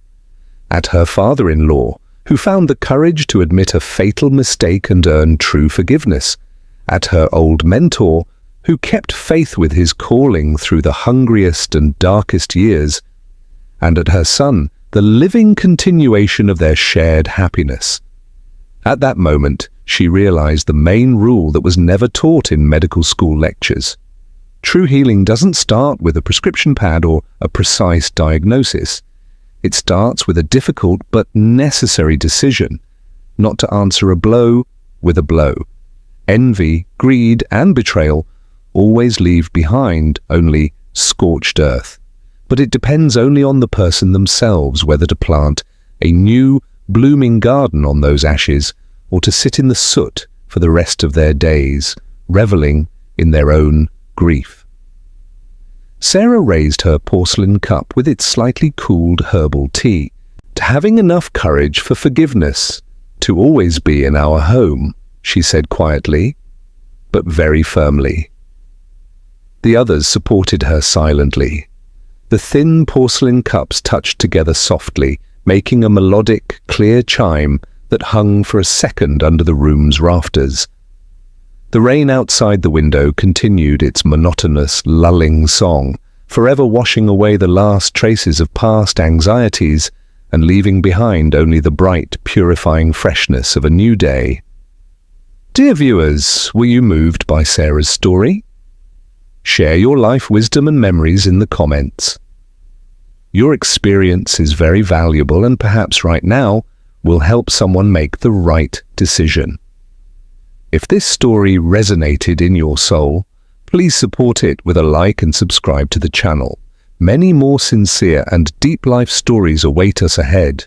S1: At her father-in-law, who found the courage to admit a fatal mistake and earn true forgiveness. At her old mentor, who kept faith with his calling through the hungriest and darkest years. And at her son, the living continuation of their shared happiness. At that moment, she realized the main rule that was never taught in medical school lectures. True healing doesn't start with a prescription pad or a precise diagnosis. It starts with a difficult but necessary decision, not to answer a blow with a blow. Envy, greed, and betrayal always leave behind only scorched earth. But it depends only on the person themselves whether to plant a new, blooming garden on those ashes or to sit in the soot for the rest of their days, reveling in their own grief. Sarah raised her porcelain cup with its slightly cooled herbal tea, to having enough courage for forgiveness, to always be in our home, she said quietly, but very firmly. The others supported her silently. The thin porcelain cups touched together softly, making a melodic, clear chime that hung for a second under the room's rafters. The rain outside the window continued its monotonous, lulling song, forever washing away the last traces of past anxieties and leaving behind only the bright, purifying freshness of a new day. Dear viewers, were you moved by Sarah's story? Share your life wisdom and memories in the comments. Your experience is very valuable and perhaps right now will help someone make the right decision. If this story resonated in your soul, please support it with a like and subscribe to the channel. Many more sincere and deep life stories await us ahead.